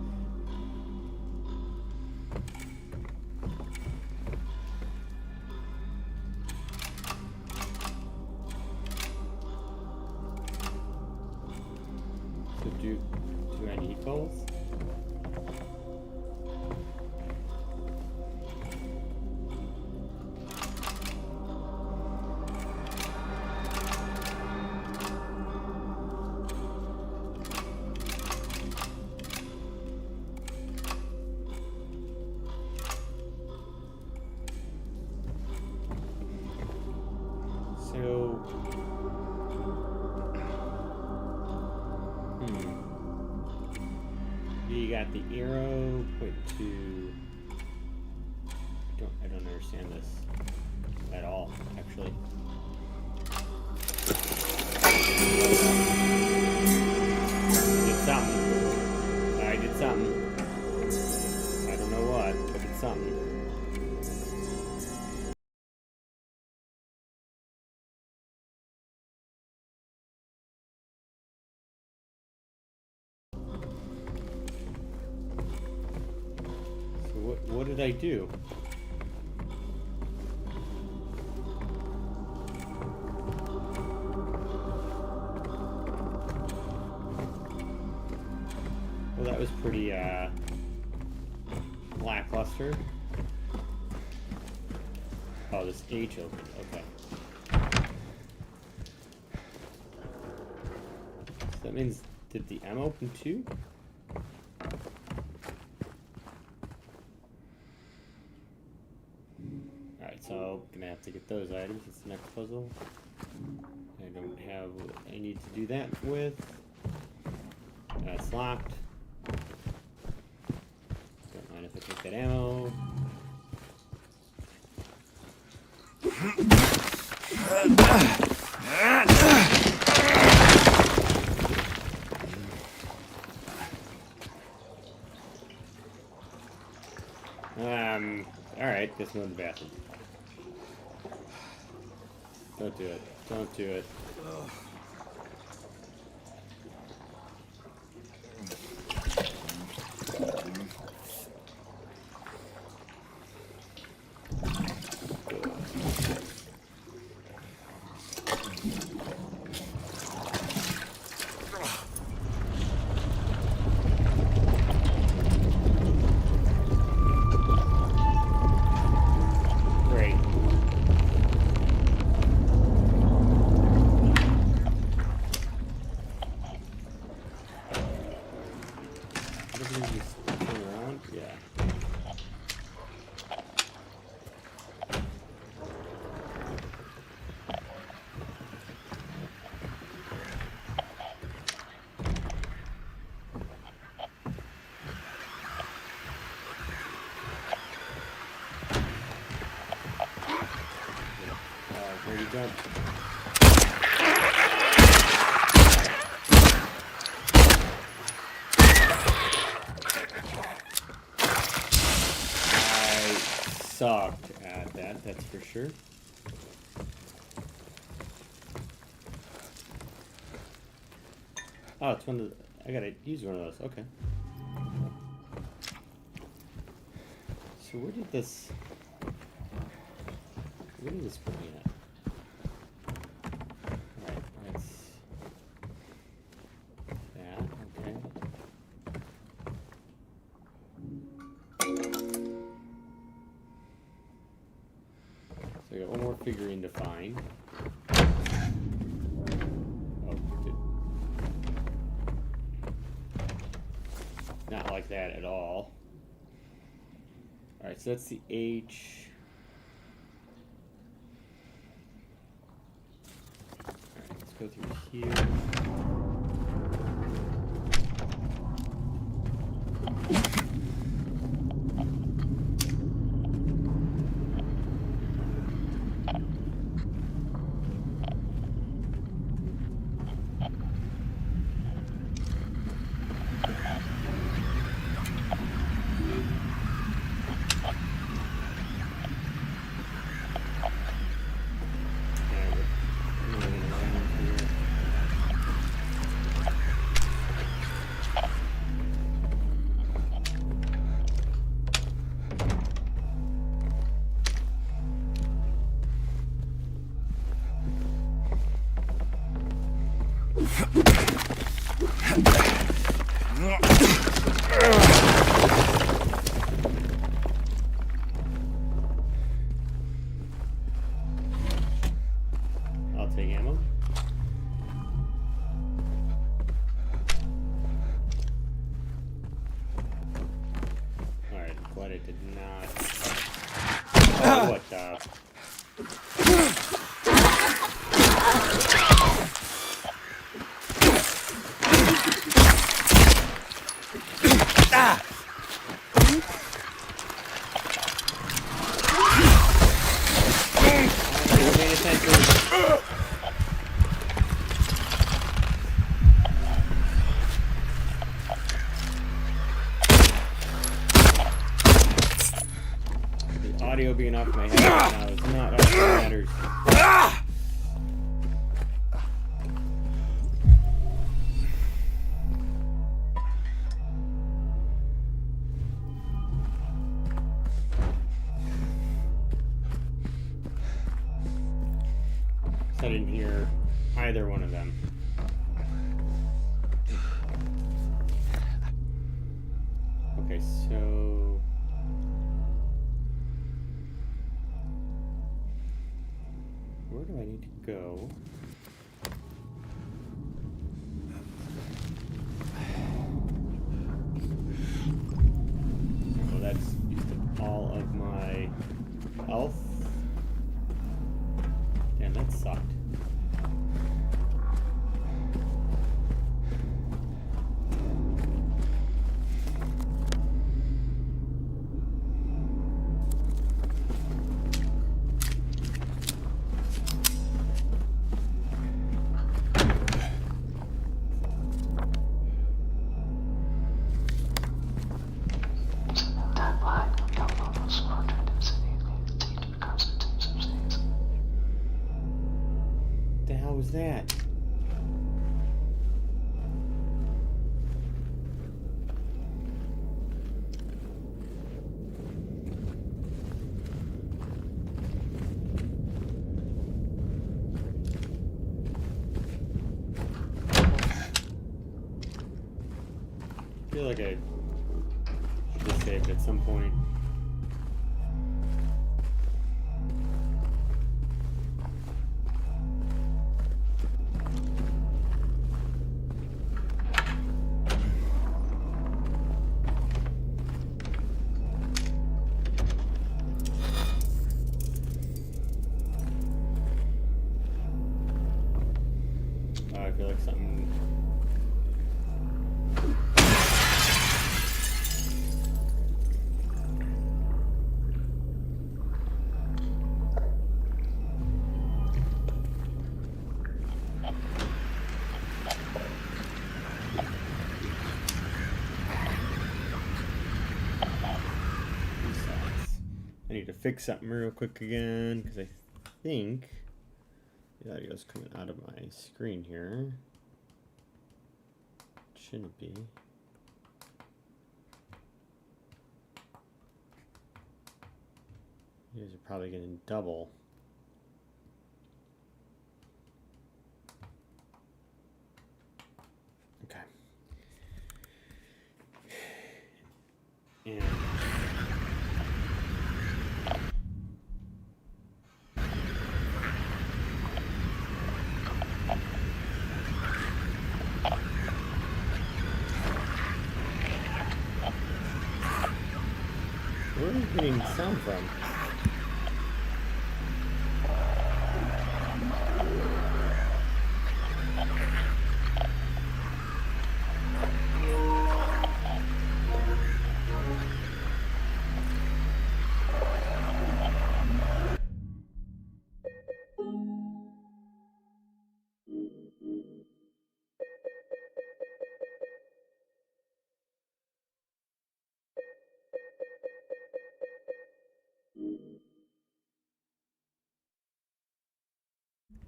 S1: So do I need both? So, you got the arrow, point to. I don't understand this at all, actually. I did something. I did something. I don't know what, but it's something. What did I do? Well, that was pretty lackluster. Oh, this H opened. Okay. So that means, did the M open too? Alright, so I'm gonna have to get those items. It's the next puzzle. I don't have what I need to do that with. That's locked. Don't mind if I take that ammo. Alright, guess no to the bathroom. Don't do it. Don't do it. sucked at that, that's for sure. Oh, it's one of the... I gotta use one of those. Okay. So where did this put me at? Alright, that's... that, okay. So I got one more figurine to find. Not like that at all. Alright, so that's the H. Alright, let's go through here. I'll take ammo. Alright, glad it did not. Oh, what the? The audio being off my head right now is not all that matters. I didn't hear either one of them. Okay, so... where do I need to go? Well, that's used up all of my health. Damn, that sucked. The hell was that? I feel like I should have saved at some point. I feel like something... I need to fix something real quick again because I think the audio's coming out of my screen here. It shouldn't be. You guys are probably getting double. Okay. And where are you getting sound from?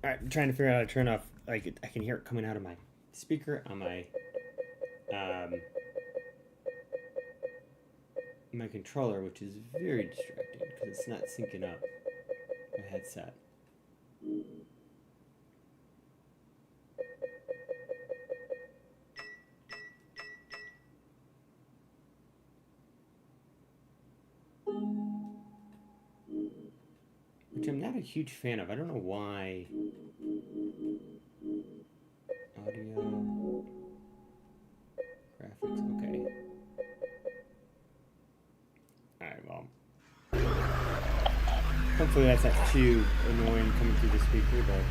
S1: All right, I'm trying to figure out how to turn off. Like, I can hear it coming out of my speaker on my controller, which is very distracting because it's not syncing up my headset. Which I'm not a huge fan of. I don't know why. Audio. Graphics, okay. Alright, well. Hopefully that's not too annoying coming through the speaker, but.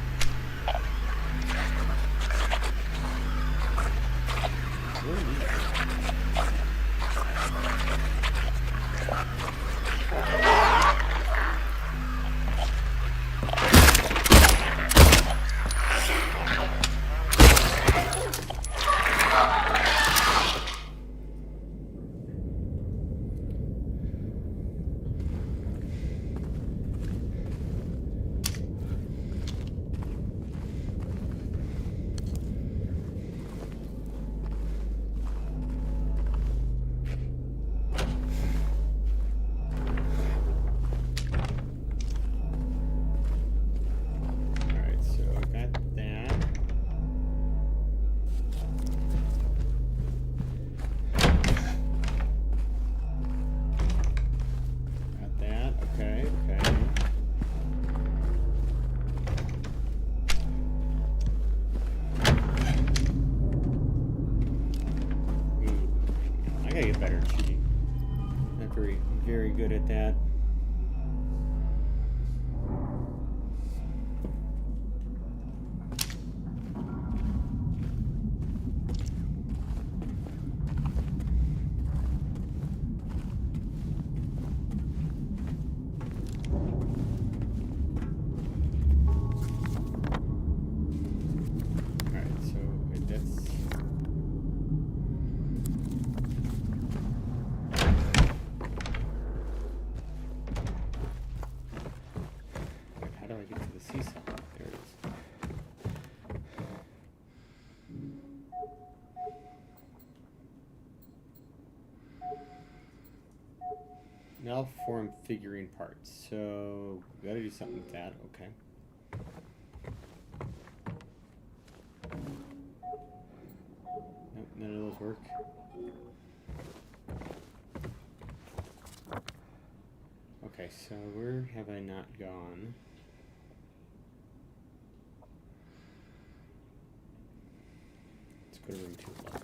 S1: Very good at that. Malform figurine parts. So we gotta do something with that. Okay. Nope, none of those work. Okay, so where have I not gone? Let's go to room 211.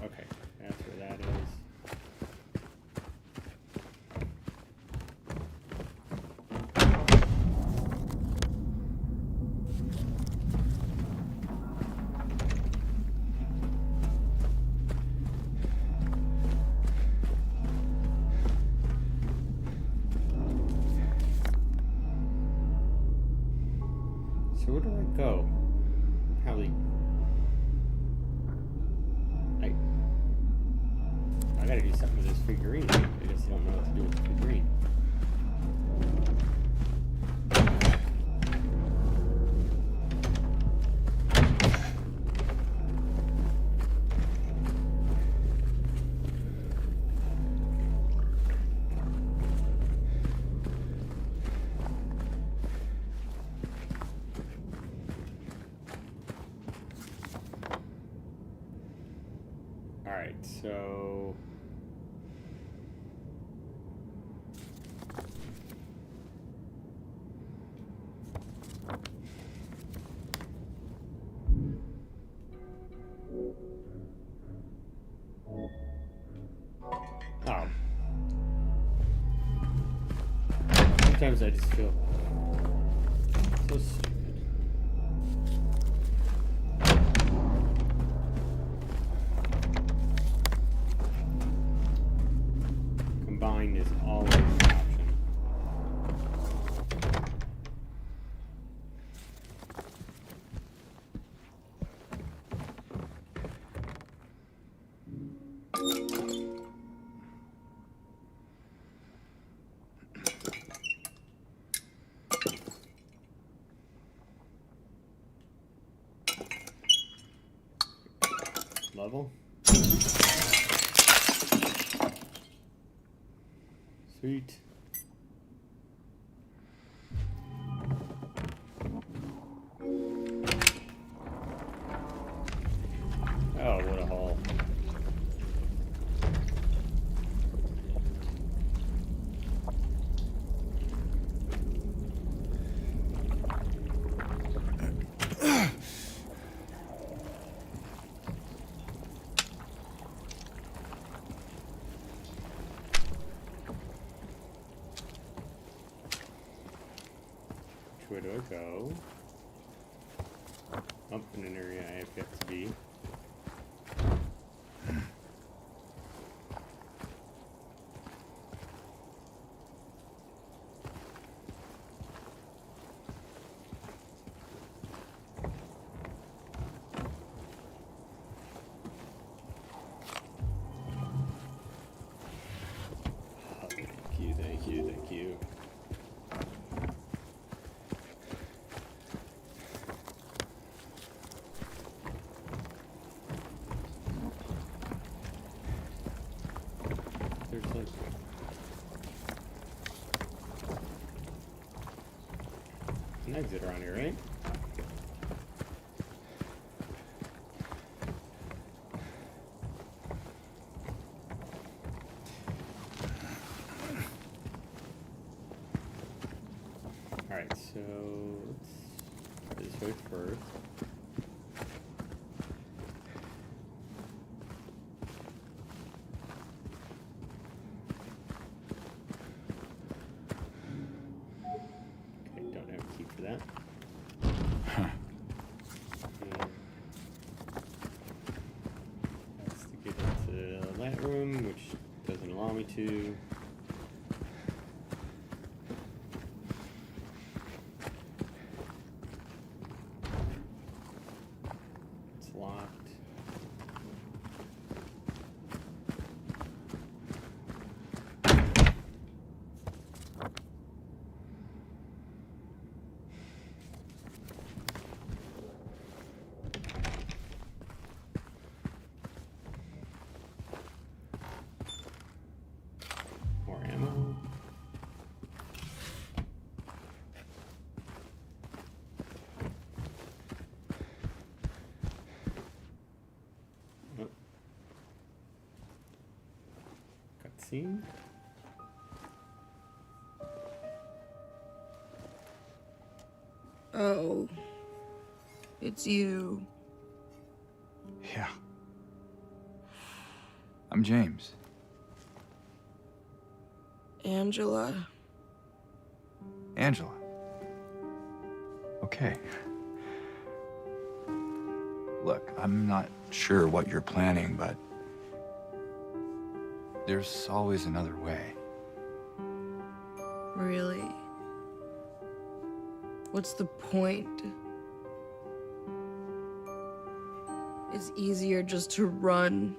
S1: Okay, that's where that is. So where do I go? Probably... I gotta do something with this figurine. I guess I don't know what to do with the figurine. Alright, so... Oh. Sometimes I just feel so stupid. Combine is always an option. Level. Sweet. Oh, what a haul. Where do I go? Up in an area I have yet to be. Oh, thank you, thank you, thank you. There's like an exit around here, right? Alright, so let's this way first. For that.
S2: Huh.
S1: And that's to get into that room, which doesn't allow me to. It's locked. More ammo. Oh. Cutscene.
S3: Oh, it's you.
S2: Yeah. I'm James.
S3: Angela.
S2: Angela. Okay. Look, I'm not sure what you're planning, but there's always another way.
S3: Really? What's the point? It's easier just to run.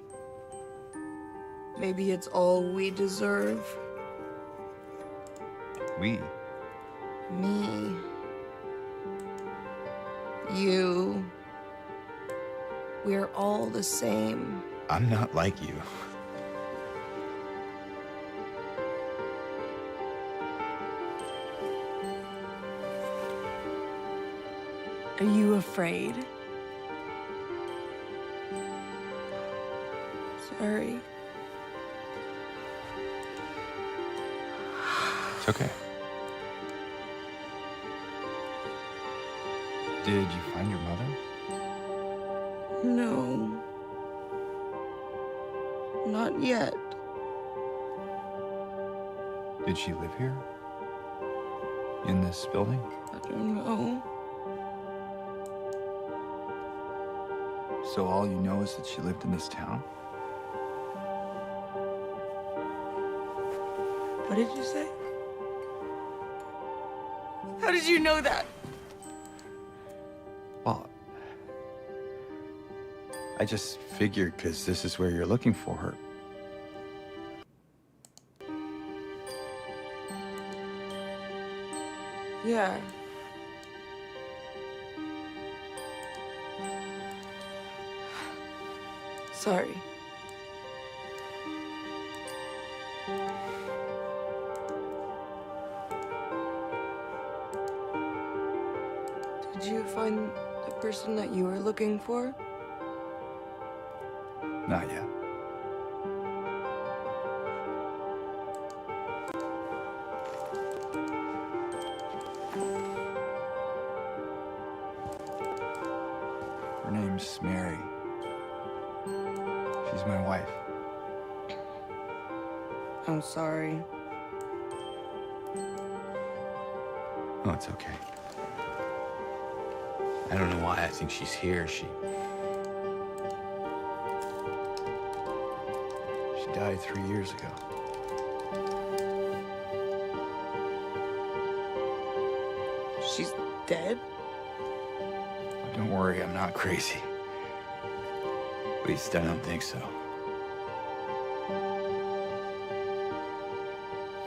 S3: Maybe it's all we deserve.
S2: We?
S3: Me. You. We're all the same.
S2: I'm not like you.
S3: Are you afraid? Sorry.
S2: It's okay. Did you find your mother?
S3: No. Not yet.
S2: Did she live here? In this building?
S3: I don't know.
S2: So all you know is that she lived in this town?
S3: What did you say? How did you know that?
S2: Well, I just figured because this is where you're looking for her.
S3: Yeah. Sorry. Did you find the person that you were looking for?
S2: Not yet. Her name's Mary. She's my wife.
S3: I'm sorry.
S2: Oh, it's okay. I don't know why I think she's here. She died 3 years ago.
S3: She's dead?
S2: Don't worry, I'm not crazy. At least I don't think so.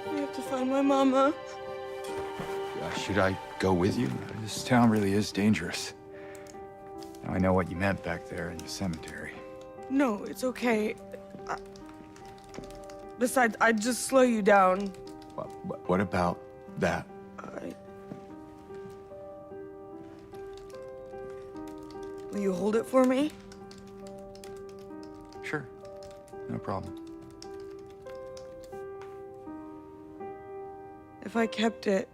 S3: I have to find my mama.
S2: Should I go with you? This town really is dangerous. Now I know what you meant back there in the cemetery.
S3: No, it's okay. Besides, I'd just slow you down.
S2: What about that?
S3: Will you hold it for me?
S2: Sure, no problem.
S3: If I kept it,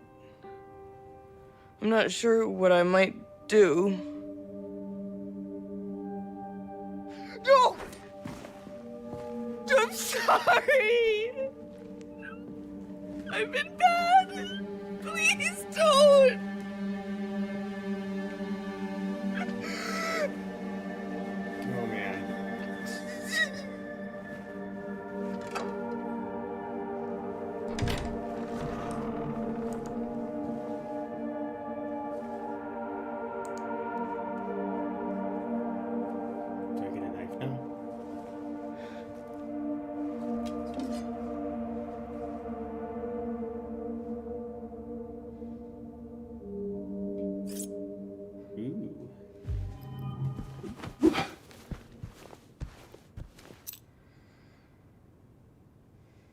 S3: I'm not sure what I might do. No! I'm sorry! I've been bad! Please don't!
S1: Oh man. Do I get a knife now? Ooh.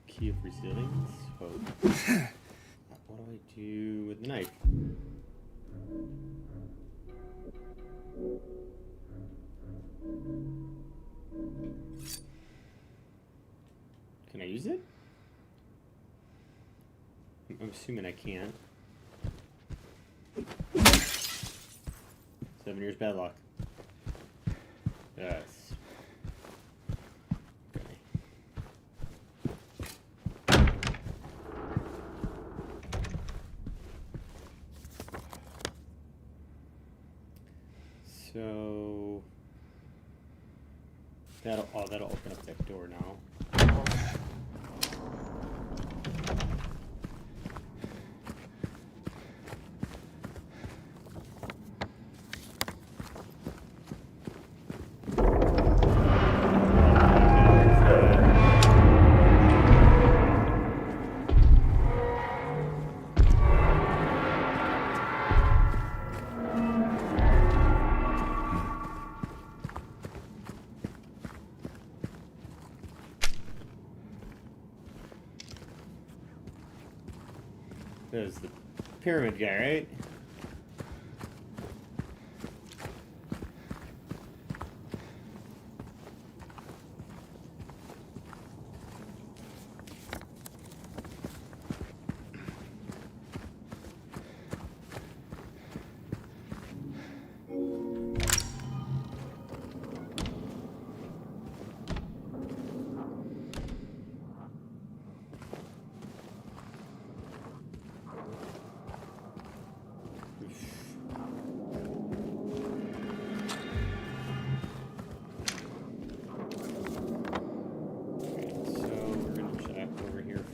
S1: Key of resilience. Whoa. What do I do with the knife? Can I use it? I'm assuming I can't. 7 years bad luck. Yes. Okay. So that'll open up that door now. was the pyramid guy, right?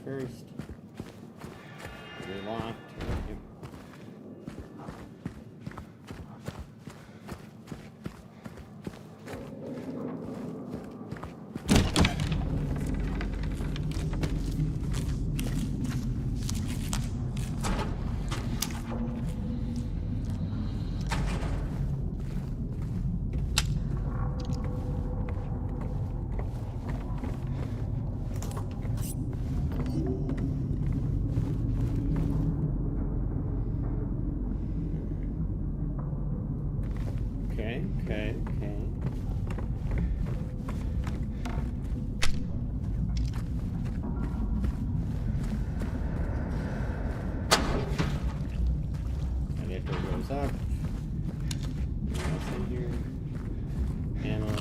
S1: First, we're locked. Yep. Okay. Elevator goes up. What's in here? Ammo.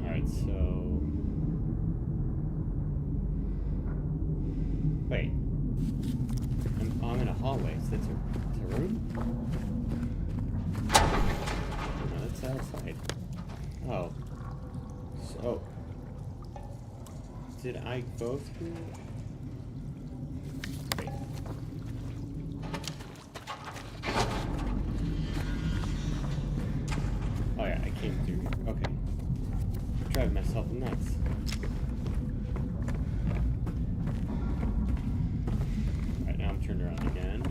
S1: Alright, so... Wait. I'm in a hallway, so that's a room? No, that's outside. Oh. So... Did I go through? Wait. Oh yeah, I came through here. Okay. I'm driving myself nuts. Alright, now I'm turned around again.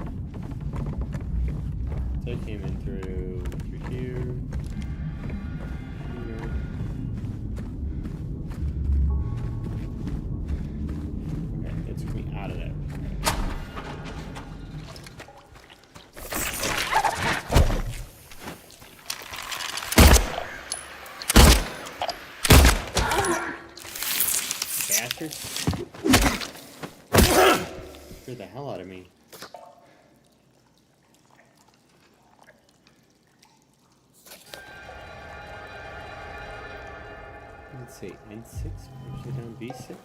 S1: So I came in through here. Okay, it took me out of there. Bastards. Scared the hell out of me. Let's see, N6, push it down B6.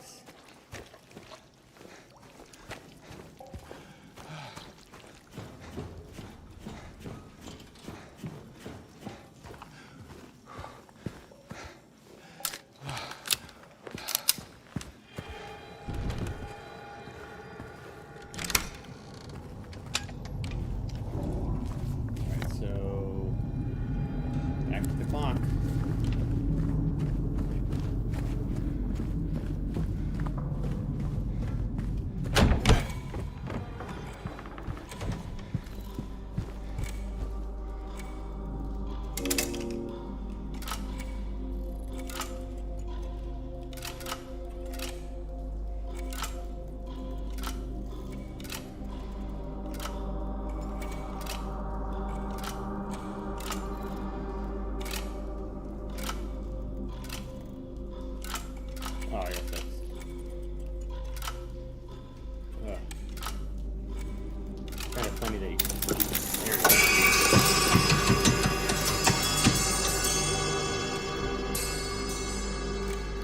S1: Alright, so back to the clock. Oh, I guess that's... kind of funny that you... There we go.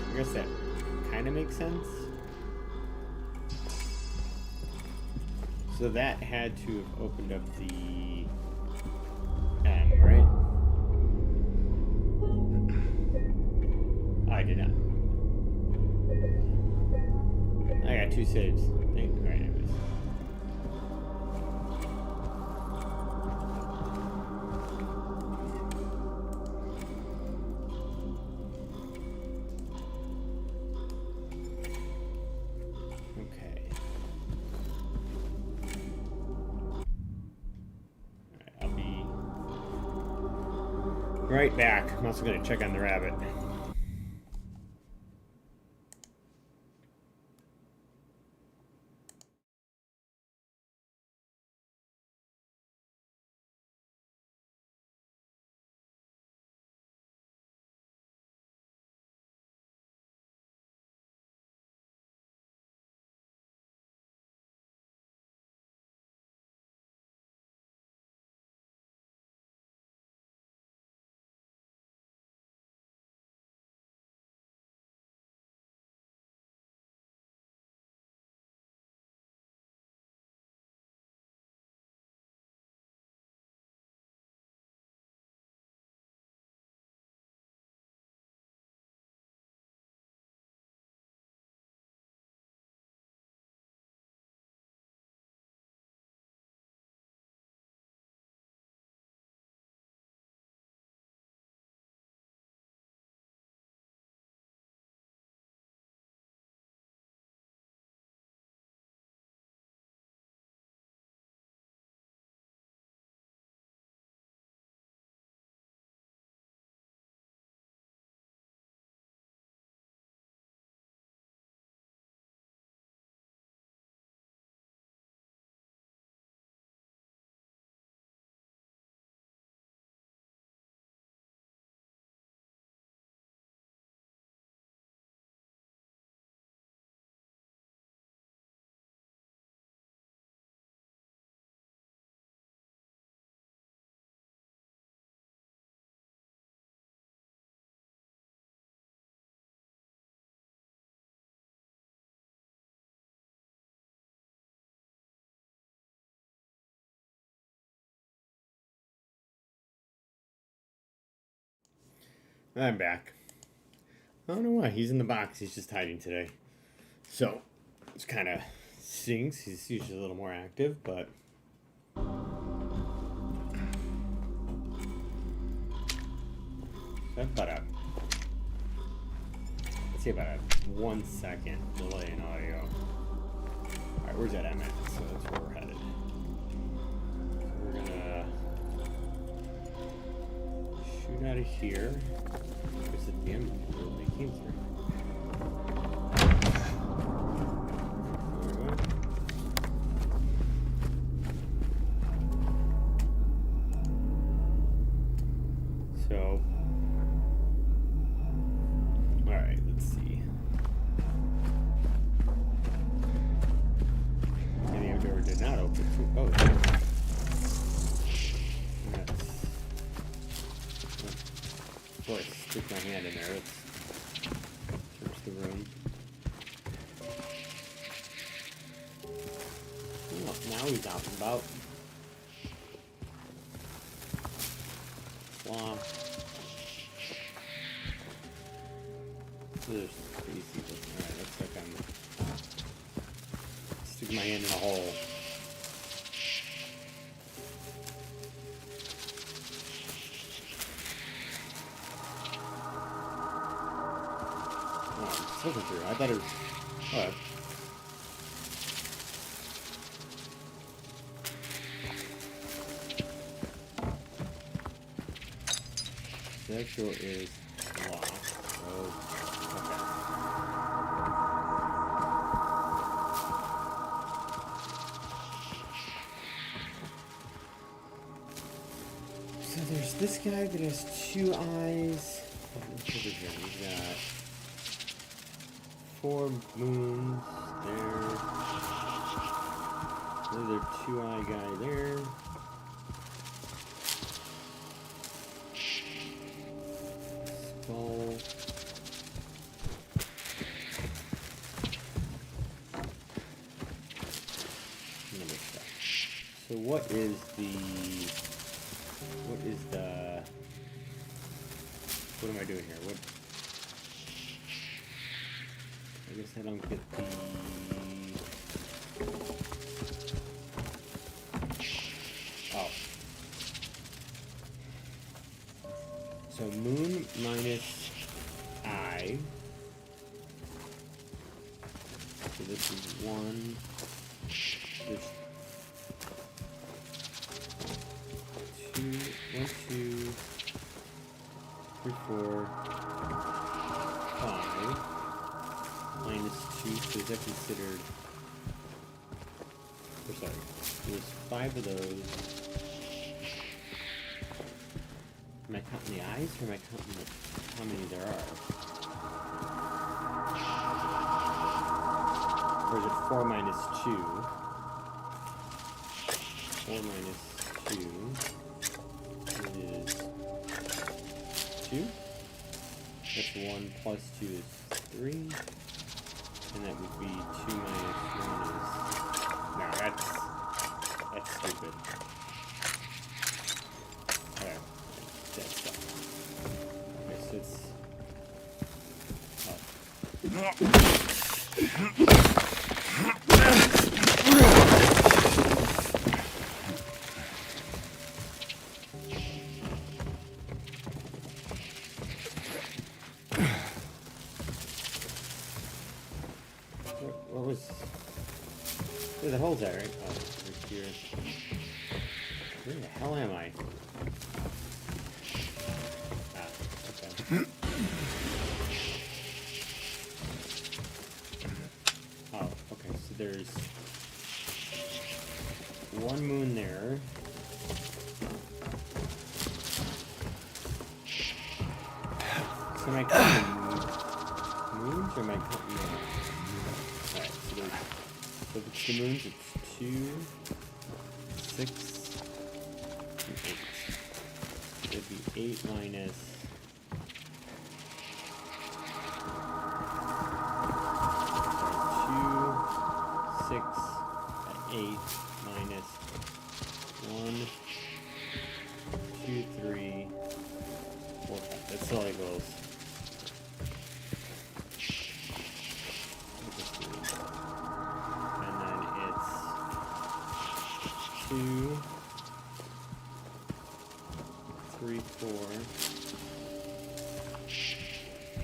S1: I guess that kind of makes sense. So that had to have opened up the M, right? I did not. I got 2 saves. Alright, anyways. Okay. Alright, I'll be right back. I'm also going to check on the rabbit. I'm back. I don't know why. He's in the box. He's just hiding today. So, it's kind of stinks. He's usually a little more active, but... Let's see about a 1 second delay in audio. Alright, where's that at? So that's where we're headed. So we're gonna shoot out of here. Because at the end they came through. There we go. So alright, let's see. And the door did not open too. Oh, it did. Boy, stick my hand in there. Let's search the room. Oh, now he's out and about. Swamp. So there's three people. Alright, looks like I'm sticking my hand in a hole. Looking through. I thought it was. Oh. That door is locked. Oh, okay. So there's this guy that has 2 eyes. What's over here? He's got 4 moons there. Another 2-eye guy there. Skull. Another stuff. So what is the what am I doing here? What I guess I don't get the... Oh. So moon minus I. So this is 1. This 2, 1, 2, 3, 4, 5. Minus 2, so is that considered... Oh, sorry. There's 5 of those. Am I counting the eyes, or am I counting how many there are? Or is it 4 minus 2? 4 minus 2 is 2. That's 1 plus 2 is 3. And that would be 2 minus 1 is... No, that's stupid. Alright. That's stuff. Okay, so it's... What was... Where the hole's at, right? Oh, right here. Where the hell am I? Ah, okay. Oh, okay, so there's 1 moon there. So am I counting moons, or am I counting... Alright, so there's... So if it's the moons, it's 2, 6, and 8. So it'd be 8 minus... 2, 6, 8 minus 1, 2, 3, 4, 5. That still equals 2, 3, 4,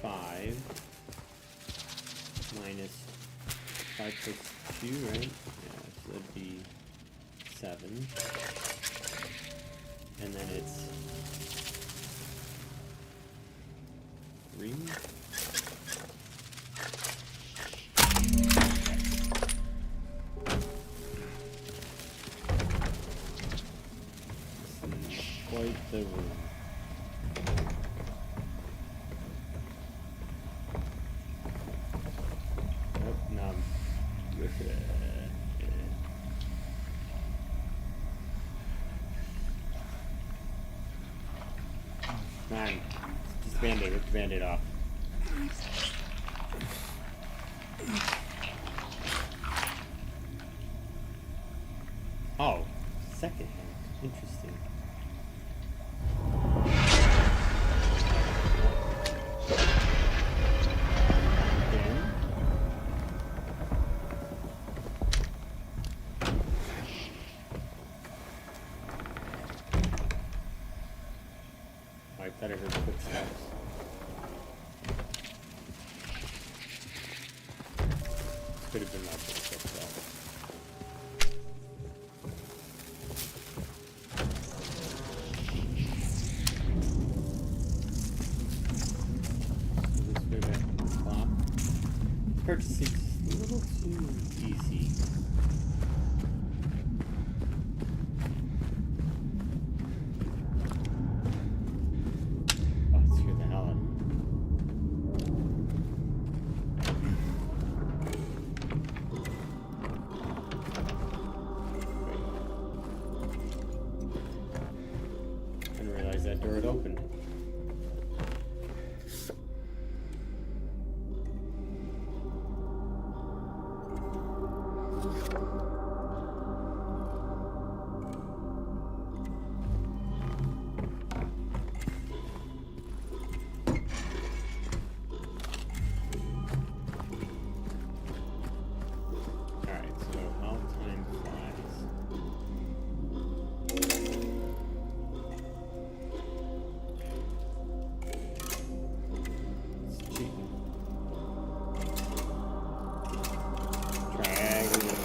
S1: 5 minus 5 plus 2, right? Yeah, so that'd be 7. And then it's 3. Quite the room. Nope, no. Man, just Band-Aid, rip the Band-Aid off. Oh, second hand. Interesting. Again. I thought I heard footsteps. Could have been my footsteps though. This way back to the top. Purchasing just a little too easy. Oh, it scared the hell out of me. I didn't realize that door had opened. Alright, so how time flies. It's cheating. Triangle.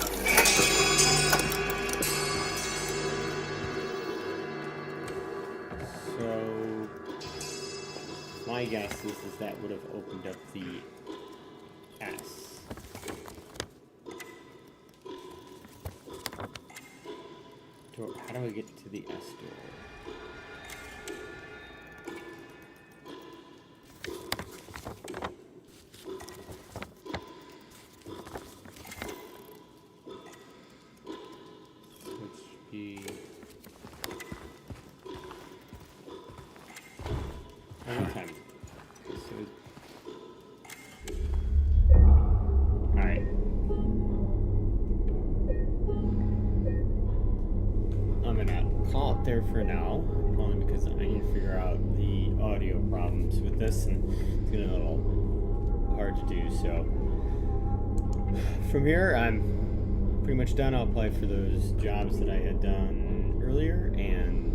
S1: So my guess is that would have opened up the S. Door. How do I get to the S door? Which be one time. So alright. I'm gonna call it there for now, only because I need to figure out the audio problems with this, and it's getting a little hard to do. So from here, I'm pretty much done. I'll apply for those jobs that I had done earlier, and